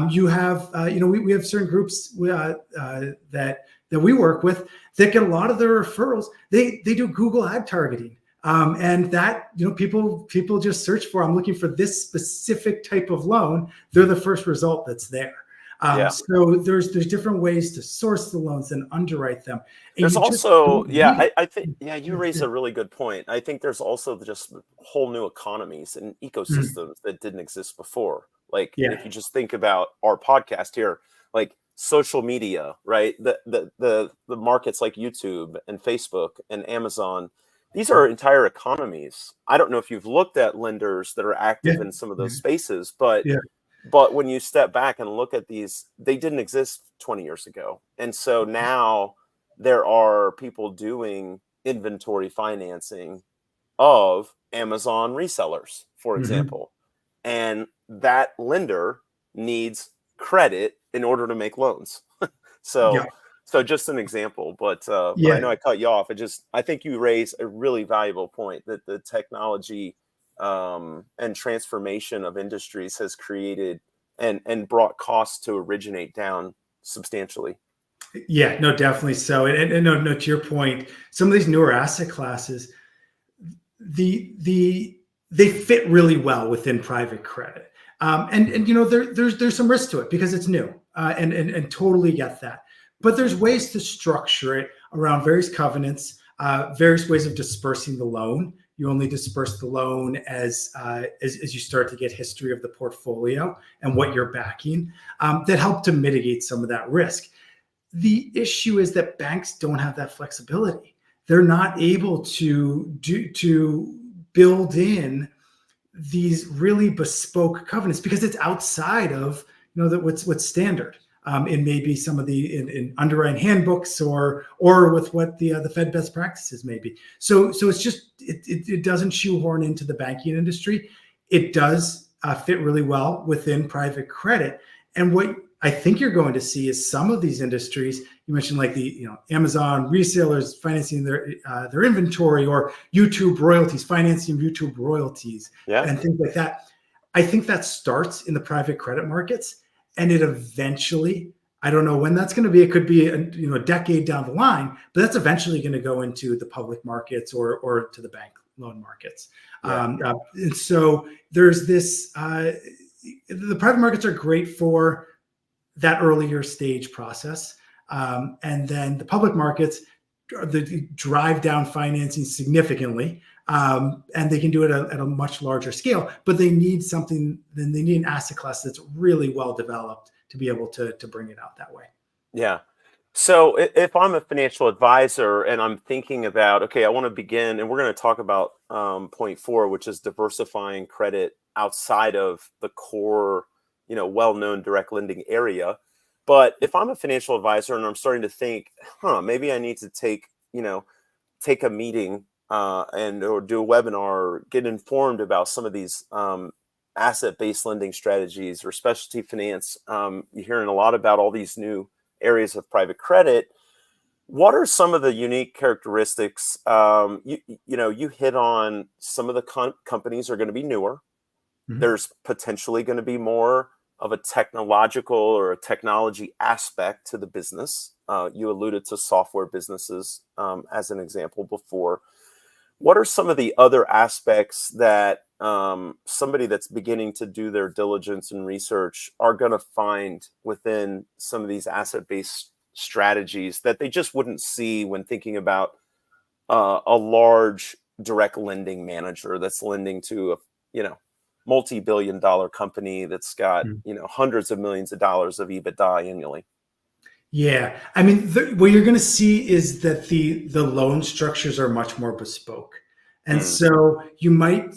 You have, we have certain groups that we work with that get a lot of their referrals. They do Google ad targeting. And that, people just search for, I'm looking for this specific type of loan. They're the first result that's there. So there's different ways to source the loans and underwrite them. And there's also, I think, you raise a really good point. I think there's also just whole new economies and ecosystems that didn't exist before. Like if you just think about our podcast here, like social media, right? The markets like YouTube and Facebook and Amazon, these are entire economies. I don't know if you've looked at lenders that are active in some of those spaces, but when you step back and look at these, they didn't exist 20 years ago. And so now there are people doing inventory financing of Amazon resellers, for example. And that lender needs credit in order to make loans. So just an example, but I know I cut you off. I think you raise a really valuable point that the technology and transformation of industries has created and brought costs to originate down substantially. Yeah, no, definitely so. And no, to your point, some of these newer asset classes, they fit really well within private credit. There's some risk to it because it's new, and totally get that. But there's ways to structure it around various covenants, various ways of dispersing the loan You only disperse the loan as you start to get history of the portfolio and what you're backing, that help to mitigate some of that risk. The issue is that banks don't have that flexibility. They're not able to build in these really bespoke covenants because it's outside of what's standard in maybe some of the in underwriting handbooks or with what the Fed best practices may be. So it's just it doesn't shoehorn into the banking industry. It does fit really well within private credit. And what I think you're going to see is some of these industries you mentioned, like the Amazon resellers financing their inventory, or YouTube royalties, financing YouTube royalties, and things like that. I think that starts in the private credit markets, and it eventually, I don't know when that's going to be. It could be a decade down the line, but that's eventually going to go into the public markets or to the bank loan markets. And so there's this. The private markets are great for that earlier stage process. And then the public markets drive down financing significantly, and they can do it at a much larger scale, but they need something, then they need an asset class that's really well developed to be able to bring it out that way. Yeah. So if I'm a financial advisor and I'm thinking about, okay, I want to begin, and we're going to talk about point 4, which is diversifying credit outside of the core, well-known direct lending area. But if I'm a financial advisor and I'm starting to think, maybe I need to take a meeting or do a webinar, or get informed about some of these asset-based lending strategies or specialty finance. You're hearing a lot about all these new areas of private credit. What are some of the unique characteristics? You hit on some of the companies are going to be newer. Mm-hmm. There's potentially going to be more of a technological or a technology aspect to the business. You alluded to software businesses as an example before. What are some of the other aspects that somebody that's beginning to do their diligence and research are going to find within some of these asset-based strategies that they just wouldn't see when thinking about a large direct lending manager that's lending to a multi-billion-dollar company that's got hundreds of millions of dollars of EBITDA annually? Yeah, I mean, what you're going to see is that the loan structures are much more bespoke, and so you might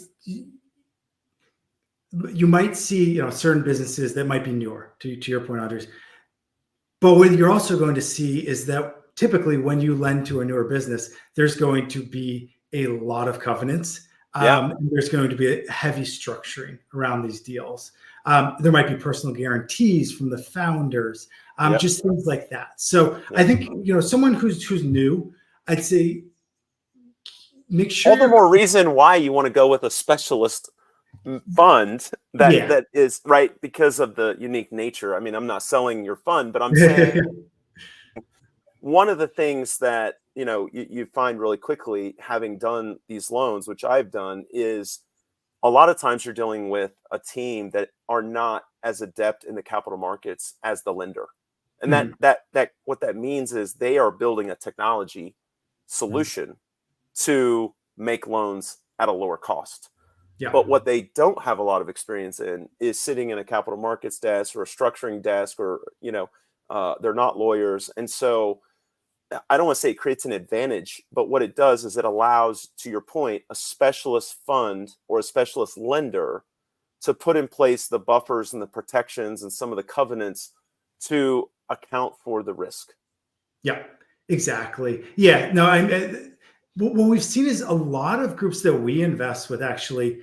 see certain businesses that might be newer to your point, Andres. But what you're also going to see is that typically when you lend to a newer business, there's going to be a lot of covenants. And there's going to be a heavy structuring around these deals. There might be personal guarantees from the founders, just things like that. So I think someone who's new, I'd say make sure. All the more reason why you want to go with a specialist fund that is right, because of the unique nature. I mean, I'm not selling your fund, but I'm saying one of the things that you find really quickly, having done these loans, which I've done, is a lot of times you're dealing with a team that are not as adept in the capital markets as the lender. And that what that means is they are building a technology solution to make loans at a lower cost. But what they don't have a lot of experience in is sitting in a capital markets desk or a structuring desk, or they're not lawyers. And so I don't want to say it creates an advantage, but what it does is it allows, to your point, a specialist fund or a specialist lender to put in place the buffers and the protections and some of the covenants to account for the risk. Yeah, exactly. Yeah, no, what we've seen is a lot of groups that we invest with, actually,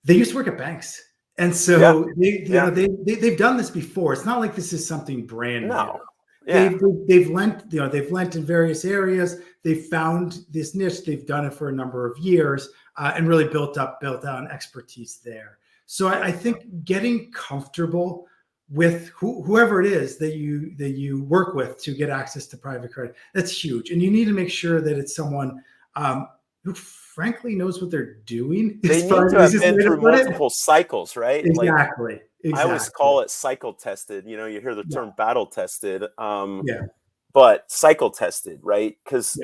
they used to work at banks. And so they've done this before. It's not like this is something brand new. They've lent, they've lent in various areas. They've found this niche. They've done it for a number of years and really built out an expertise there. So I think getting comfortable with whoever it is that you work with to get access to private credit, that's huge. And you need to make sure that it's someone who frankly knows what they're doing. They need to have been through multiple cycles, right? Exactly. I always call it cycle tested. You hear the term battle tested, but cycle tested, right? Because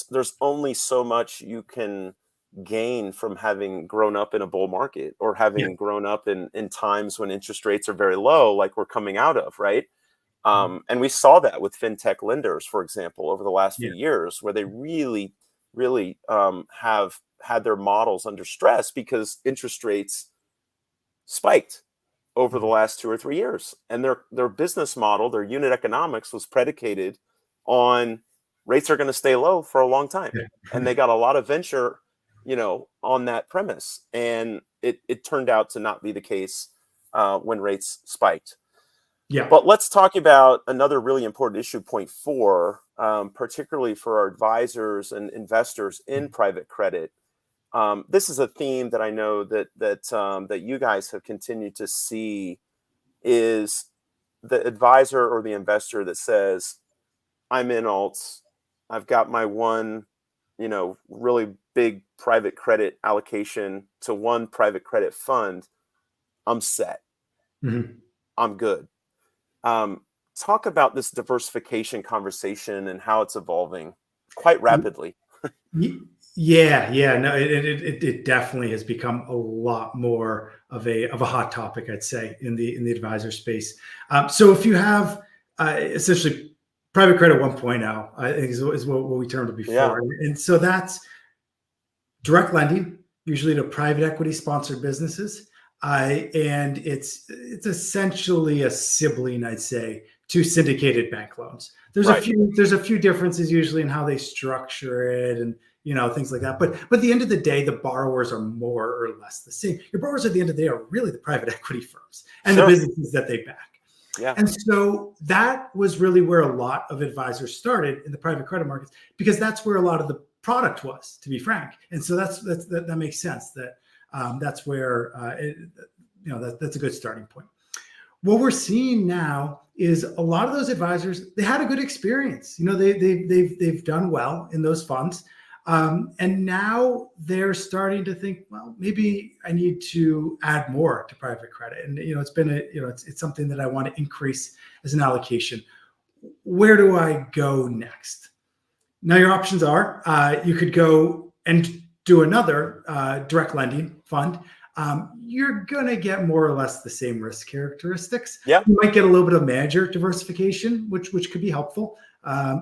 there's only so much you can gain from having grown up in a bull market or Yeah. having grown up in times when interest rates are very low, like we're coming out of, right? And we saw that with fintech lenders, for example, over the last few Yeah. years, where they really, really have had their models under stress because interest rates spiked over the last 2 or 3 years, and their business model, their unit economics, was predicated on rates are going to stay low for a long time, and they got a lot of venture, on that premise, and it turned out to not be the case when rates spiked. Yeah. But let's talk about another really important issue, point four, particularly for our advisors and investors in private credit. This is a theme that I know that you guys have continued to see is the advisor or the investor that says, "I'm in alts. I've got my one, really big private credit allocation to one private credit fund. I'm set. Mhm. I'm good." Um, Talk about this diversification conversation and how it's evolving quite rapidly. Yeah, yeah, no, it definitely has become a lot more of a hot topic, I'd say, in the advisor space. So if you have essentially private credit 1.0, I think is what we termed it Yeah, before, and so that's direct lending, usually to private equity sponsored businesses, and it's essentially a sibling, I'd say, to syndicated bank loans. right. There's a few differences usually in how they structure it and things like that. But at the end of the day, the borrowers are more or less the same. Your borrowers at the end of the day are really the private equity firms and the Sure. businesses that they back. Yeah. And so that was really where a lot of advisors started in the private credit markets because that's where a lot of the product was, to be frank. And so that makes sense. That's where that's a good starting point. What we're seeing now is a lot of those advisors, they had a good experience. They've done well in those funds. And now they're starting to think, well, maybe I need to add more to private credit. And it's something that I want to increase as an allocation. Where do I go next? Now your options are you could go and do another direct lending fund. You're going to get more or less the same risk characteristics. Yeah. You might get a little bit of manager diversification, which could be helpful.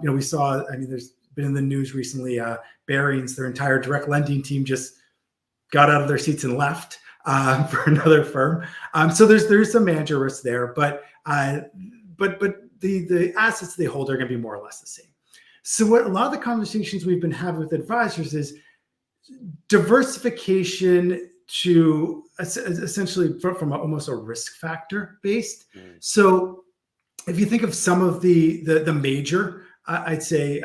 We saw, there's been in the news recently, Barings, their entire direct lending team just got out of their seats and left for another firm. So there's some manager risk there, but the assets they hold are going to be more or less the same. So what a lot of the conversations we've been having with advisors is diversification to essentially from almost a risk factor based. So if you think of some of the major, I'd say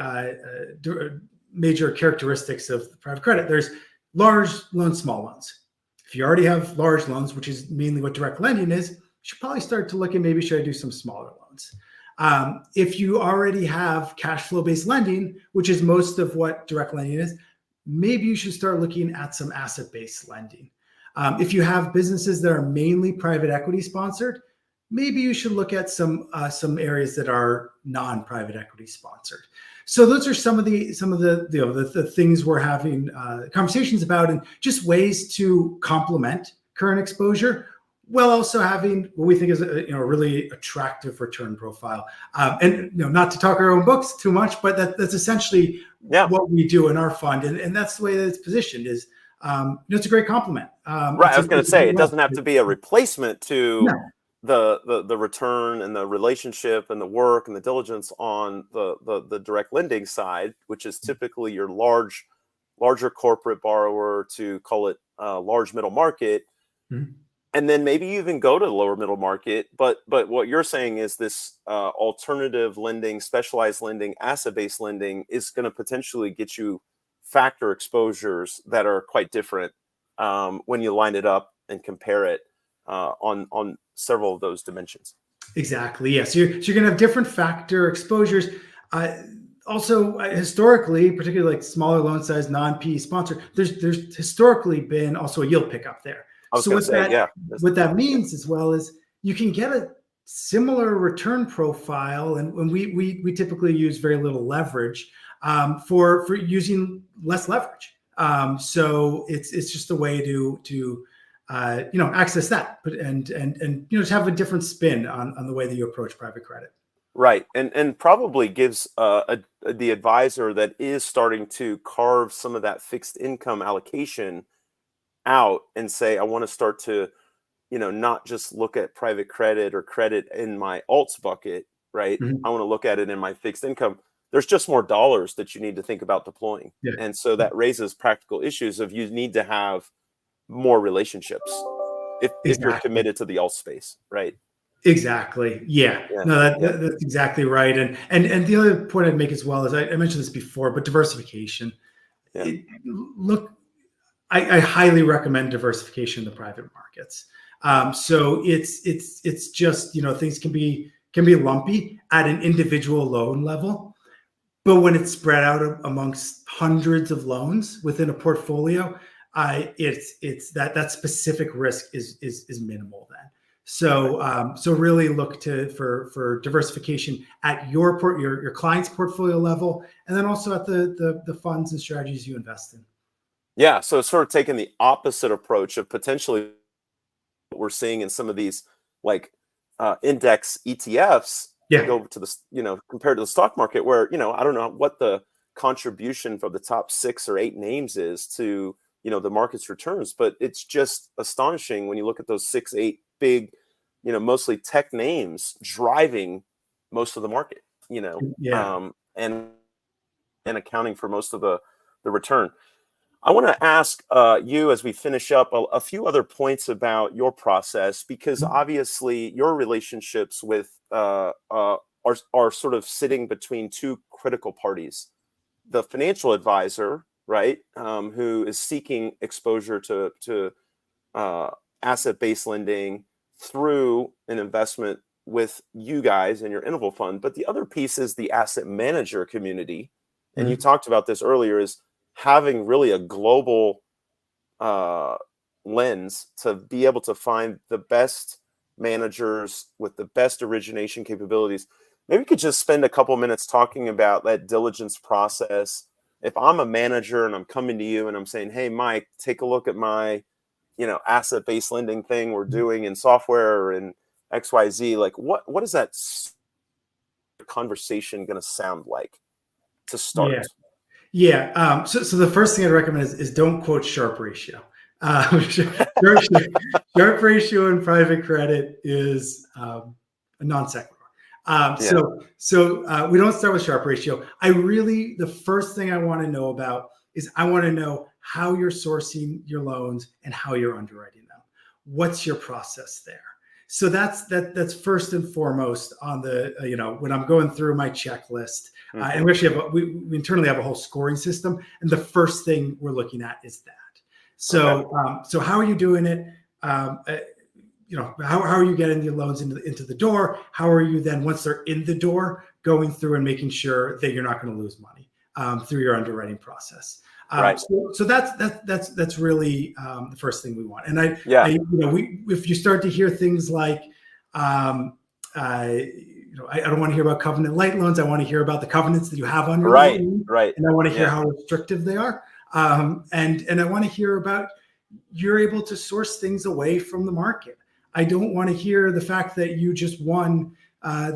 major characteristics of private credit, there's large loans, small loans. If you already have large loans, which is mainly what direct lending is, you should probably start to look at maybe should I do some smaller loans. If you already have cash flow based lending, which is most of what direct lending is, maybe you should start looking at some asset based lending. If you have businesses that are mainly private equity sponsored, maybe you should look at some areas that are non-private equity sponsored. So those are some of the things we're having conversations about, and just ways to complement current exposure while also having what we think is a really attractive return profile. And not to talk our own books too much, but that's essentially what we do in our fund, and that's the way that it's positioned. Is it's a great compliment. Right. I was going to say it doesn't have to be a replacement to the return and the relationship and the work and the diligence on the direct lending side, which is typically your larger corporate borrower, to call it large middle market. Mm-hmm. And then maybe you even go to the lower middle market. But what you're saying is this alternative lending, specialized lending, asset-based lending is going to potentially get you factor exposures that are quite different when you line it up and compare it on several of those dimensions. Exactly. Yes. So you're going to have different factor exposures. Also, historically, particularly like smaller loan size, non-PE sponsor, there's historically been also a yield pickup there. So what that means as well is you can get a similar return profile, and when we typically use very little leverage for using less leverage. So it's just a way to access that, but and to have a different spin on the way that you approach private credit. Right, and probably gives the advisor that is starting to carve some of that fixed income allocation out and say, I want to start to, not just look at private credit or credit in my alts bucket, right? Mhm. I want to look at it in my fixed income. There's just more dollars that you need to think about deploying. Yeah, And so that raises practical issues of you need to have more relationships if you're exactly. committed to the alt space, right? Exactly. Yeah. Yeah. No, Yeah. that's exactly right. And the other point I'd make as well is I mentioned this before, but diversification. Yeah. Look, I highly recommend diversification in the private markets. So it's just things can be lumpy at an individual loan level, but when it's spread out amongst hundreds of loans within a portfolio, it's that specific risk is minimal then. So so really look for diversification at your client's portfolio level, and then also at the funds and strategies you invest in. Yeah. So sort of taking the opposite approach of potentially what we're seeing in some of these like index ETFs to Yeah. go to the, compared to the stock market where, I don't know what the contribution for the top 6 or 8 names is to, the market's returns, but it's just astonishing when you look at those 6, 8 big, mostly tech names driving most of the market, Yeah. and accounting for most of the return. I want to ask you as we finish up a few other points about your process, because obviously your relationships with are sort of sitting between two critical parties: the financial advisor, right, who is seeking exposure to uh, asset-based lending through an investment with you guys and your interval fund. But the other piece is the asset manager community, and you Mhm. talked about this earlier, is having really a global uh, lens to be able to find the best managers with the best origination capabilities. Maybe we could just spend a couple minutes talking about that diligence process. If I'm a manager and I'm coming to you and I'm saying, "Hey, Mike, take a look at my, asset-based lending thing we're doing in software and XYZ," like what is that conversation going to sound like to Yeah. start? Yeah. So the first thing I'd recommend is don't quote Sharpe ratio. Sharpe ratio in private credit is a non sequitur. Yeah. So we don't start with Sharpe ratio. The first thing I want to know about is I want to know how you're sourcing your loans and how you're underwriting them. What's your process there? So that's first and foremost on the when I'm going through my checklist. And Hmm. we actually we internally have a whole scoring system, and the first thing we're looking at is that. Okay. So how are you doing it? How are you getting the loans into the door? How are you then, once they're in the door, going through and making sure that you're not going to lose money through your underwriting process? Right. So that's really the first thing we want. And Yeah. if you start to hear things like, I don't want to hear about covenant light loans. I want to hear about the covenants that you have on your Right. loan, Right. and I want to hear Yeah. how restrictive they are. And I want to hear about you're able to source things away from the market. I don't want to hear the fact that you just won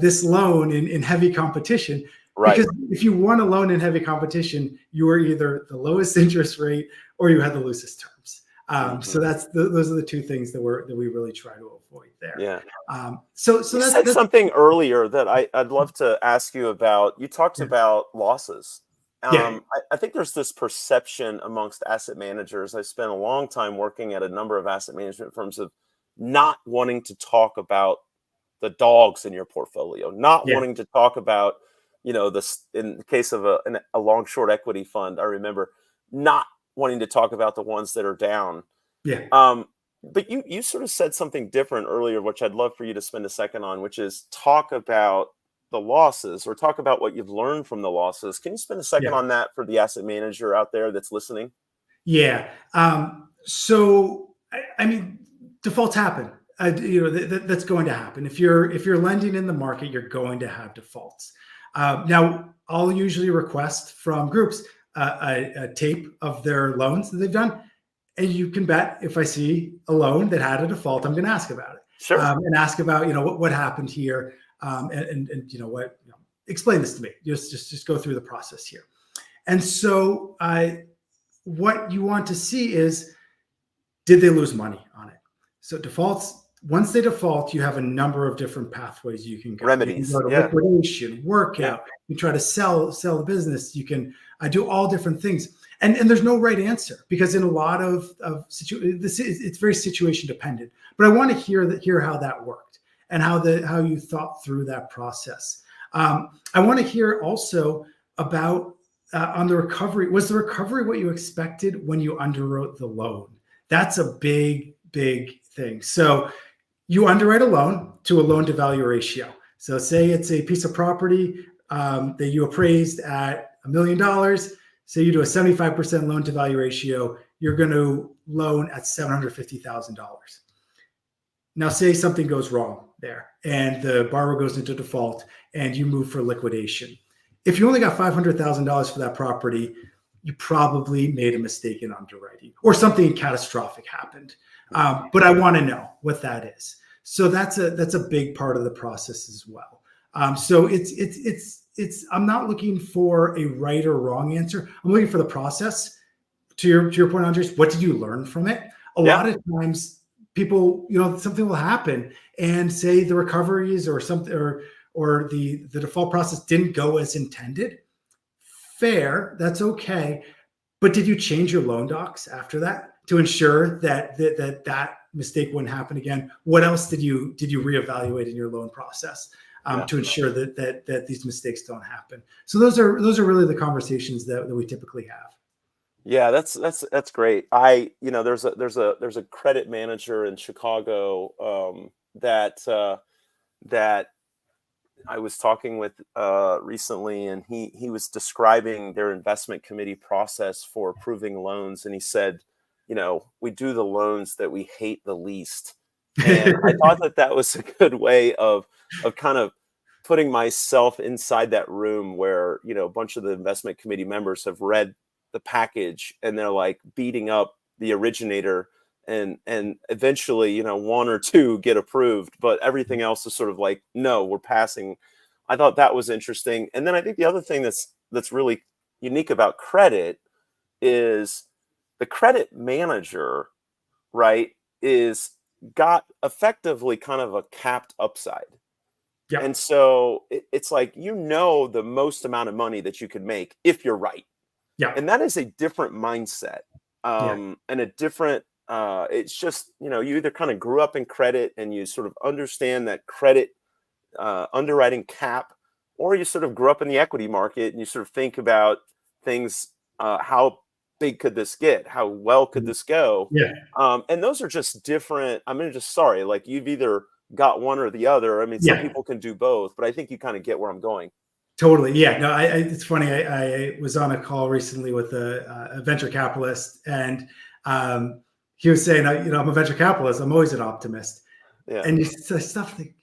this loan in heavy competition, Right. because if you won a loan in heavy competition, you were either the lowest interest rate or you had the loosest terms. So Hmm. those are the two things that we really try to avoid there. Yeah. So You said that's something earlier that I'd love to ask you about. You talked yeah, about losses. yeah, I think there's this perception amongst asset managers. I spent a long time working at a number of asset management firms of not wanting to talk about the dogs in your portfolio, not yeah, wanting to talk about, this in the case of a long short equity fund. I remember not wanting to talk about the ones that are down. yeah. Um, but you sort of said something different earlier, which I'd love for you to spend a second on, which is talk about the losses or talk about what you've learned from the losses. Can you spend a second Yeah. on that for the asset manager out there that's listening? Yeah. So I mean, defaults happen. That's going to happen. If you're lending in the market, you're going to have defaults. Now, I'll usually request from groups. a tape of their loans that they've done. And you can bet if I see a loan that had a default, I'm going to ask about it. Sure. And ask about, what happened here. And explain this to me. Just go through the process here. And so what you want to see is, did they lose money on it? So defaults, once they default, you have a number of different pathways you can go. Remedies. You can go to liquidation, workout. You try to sell the business. You can do all different things. And there's no right answer, because in a lot of it's very situation dependent. But I want to hear how that worked and how you thought through that process. I want to hear also about on the recovery. Was the recovery what you expected when you underwrote the loan? That's a big thing. So you underwrite a loan to a loan to value ratio. So say it's a piece of property that you appraised at $1 million. Say you do a 75% loan to value ratio, you're going to loan at $750,000. Now, say something goes wrong there and the borrower goes into default and you move for liquidation. If you only got $500,000 for that property, you probably made a mistake in underwriting or something catastrophic happened. But I want to know what that is. So that's a big part of the process as well. So I'm not looking for a right or wrong answer. I'm looking for the process. To your point, Andres, what did you learn from it? A lot of times people, something will happen and say the recoveries or something or the default process didn't go as intended. Fair, that's okay. But did you change your loan docs after that to ensure that mistake wouldn't happen again? What else did you reevaluate in your loan process to ensure that these mistakes don't happen? So those are really the conversations that we typically have. Yeah, that's great. There's a credit manager in Chicago that I was talking with recently, and he was describing their investment committee process for approving loans, and he said, we do the loans that we hate the least. And I thought that was a good way of kind of putting myself inside that room where, a bunch of the investment committee members have read the package and they're like beating up the originator, and eventually, one or two get approved, but everything else is sort of like, no, we're passing. I thought that was interesting. And then I think the other thing that's really unique about credit is the credit manager, right, is got effectively kind of a capped upside. Yeah. And so it's like, the most amount of money that you could make if you're right. Yeah. And that is a different mindset and a different, it's just, you either kind of grew up in credit and you sort of understand that credit underwriting cap, or you sort of grew up in the equity market and you sort of think about things, how big could this get? How well could this go? Yeah. And those are just different. Like you've either got one or the other. Some people can do both, but I think you kind of get where I'm going. Totally. Yeah. No, it's funny. I was on a call recently with a venture capitalist, and he was saying, I'm a venture capitalist. I'm always an optimist. Yeah. And you say stuff like,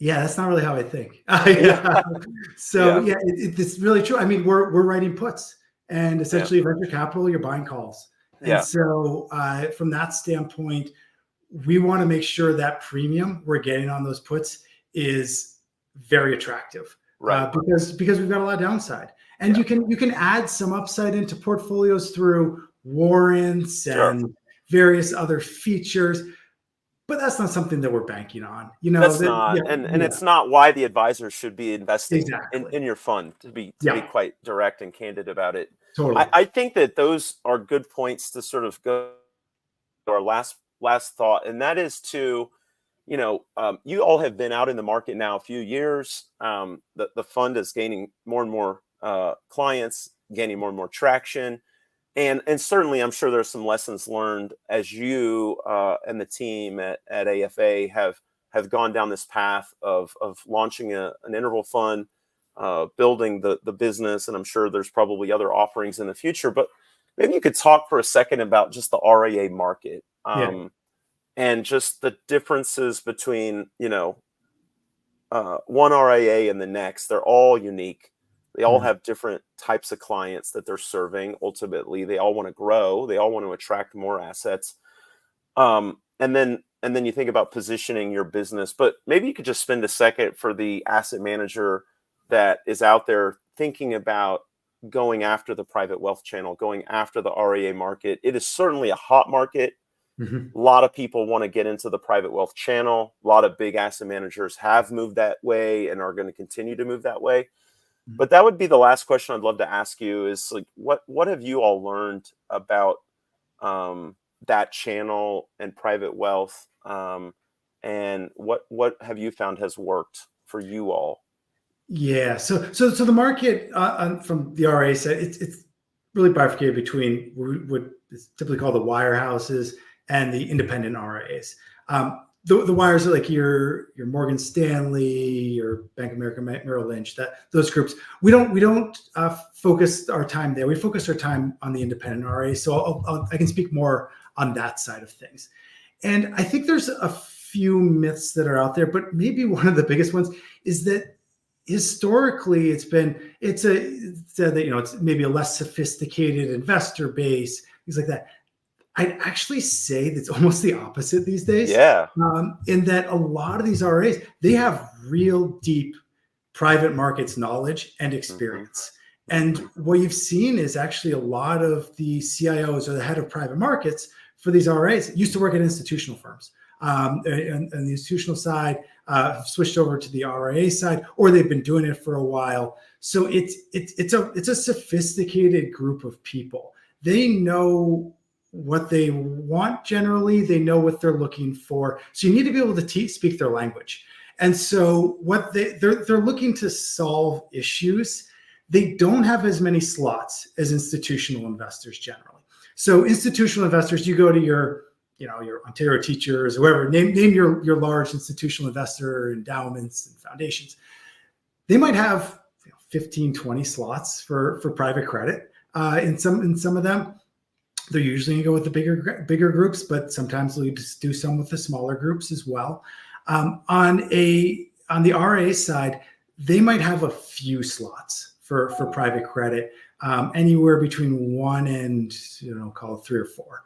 that's not really how I think. So it's really true. We're writing puts, and essentially venture capital, you're buying calls. And so from that standpoint, we want to make sure that premium we're getting on those puts is very attractive. Right. Because we've got a lot of downside, and you can add some upside into portfolios through warrants and various other features, but that's not something that we're banking on. That's not, and it's not why the advisors should be investing in your fund, to be quite direct and candid about it. Totally. I think that those are good points to sort of go to our last thought, and that is to, you all have been out in the market now a few years. The fund is gaining more and more clients, gaining more and more traction. And certainly I'm sure there's some lessons learned as you and the team at AFA have gone down this path of launching an interval fund, building the business. And I'm sure there's probably other offerings in the future. But maybe you could talk for a second about just the RIA market. And just the differences between, one RIA and the next. They're all unique. They all have different types of clients that they're serving. Ultimately, they all want to grow. They all want to attract more assets. And then you think about positioning your business, but maybe you could just spend a second for the asset manager that is out there thinking about going after the private wealth channel, going after the RIA market. It is certainly a hot market. Mhm. A lot of people want to get into the private wealth channel. A lot of big asset managers have moved that way and are going to continue to move that way. But that would be the last question I'd love to ask you is like, what have you all learned about that channel and private wealth? And what have you found has worked for you all? Yeah. So the market from the RA side, it's really bifurcated between what is typically called the wirehouses and the independent RAs. The wires are like your Morgan Stanley, your Bank of America, Merrill Lynch, those groups. We don't focus our time there. We focus our time on the independent RAs. So I can speak more on that side of things. And I think there's a few myths that are out there, but maybe one of the biggest ones is that historically it's said that it's maybe a less sophisticated investor base, things like that. I'd actually say that's almost the opposite these days, Yeah. in that a lot of these RAs, they have real deep private markets knowledge and Hmm. experience. And what you've seen is actually a lot of the CIOs or the head of private markets for these RAs used to work at institutional firms. And the institutional side have switched over to the RIA side, or they've been doing it for a while. So it's a sophisticated group of people. They know what they want generally. They know what they're looking for. So you need to be able to speak their language. And so what they're looking to solve issues. They don't have as many slots as institutional investors generally. So institutional investors, you go to your Ontario Teachers, whoever, name your large institutional investor, endowments and foundations. They might have 15, 20 slots for private credit. In some of them, they're usually going to go with the bigger groups, but sometimes they'll just do some with the smaller groups as well. On the RA side, they might have a few slots for private credit, anywhere between one and call it three or four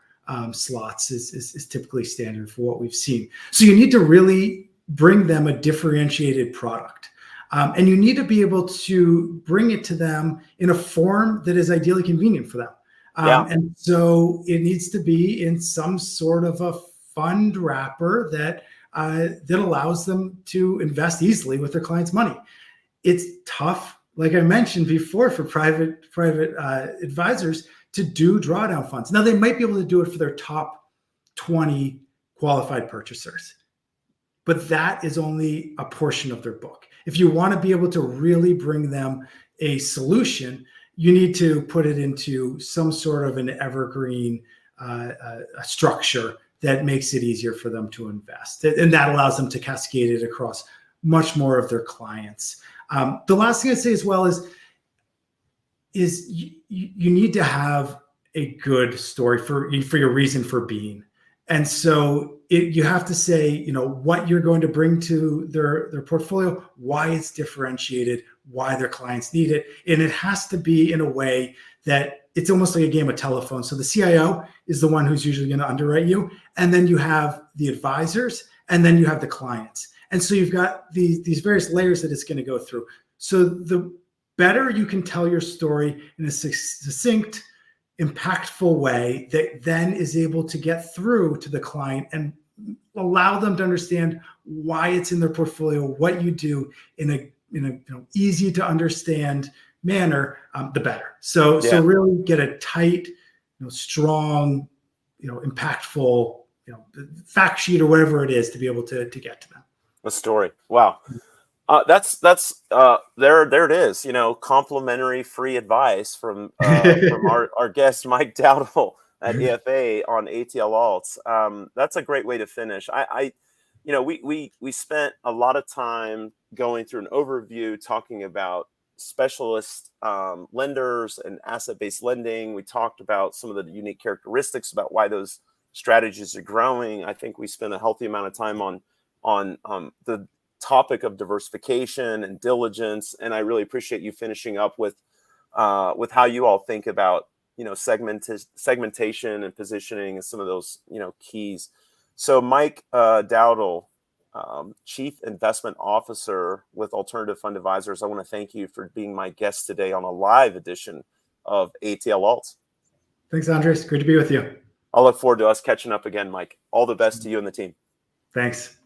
slots is typically standard for what we've seen. So you need to really bring them a differentiated product. And you need to be able to bring it to them in a form that is ideally convenient for them. And so it needs to be in some sort of a fund wrapper that allows them to invest easily with their clients' money. It's tough, like I mentioned before, for private advisors to do drawdown funds. Now, they might be able to do it for their top 20 qualified purchasers, but that is only a portion of their book. If you want to be able to really bring them a solution, you need to put it into some sort of an evergreen structure that makes it easier for them to invest. And that allows them to cascade it across much more of their clients. The last thing I'd say as well is you need to have a good story for your reason for being. And so you have to say, what you're going to bring to their portfolio, why it's differentiated, why their clients need it. And it has to be in a way that it's almost like a game of telephone. So the CIO is the one who's usually going to underwrite you. And then you have the advisors, and then you have the clients. And so you've got these various layers that it's going to go through. So the better you can tell your story in a succinct, impactful way that then is able to get through to the client and allow them to understand why it's in their portfolio, what you do in a easy to understand manner, the better. So really get a tight, strong, impactful, fact sheet or whatever it is to be able to get to them. A story. Wow. That's there it is. Complimentary free advice from our guest Mike Dowdall at AFA on ATLalts. That's a great way to finish. We spent a lot of time going through an overview talking about specialist lenders and asset-based lending. We talked about some of the unique characteristics about why those strategies are growing. I think we spent a healthy amount of time on the topic of diversification and diligence. And I really appreciate you finishing up with how you all think about, segmentation and positioning and some of those, keys. So Mike Dowdall, Chief Investment Officer with Alternative Fund Advisors, I want to thank you for being my guest today on a live edition of ATLalts. Thanks, Andres. Great to be with you. I'll look forward to us catching up again, Mike. All the best to you and the team. Thanks.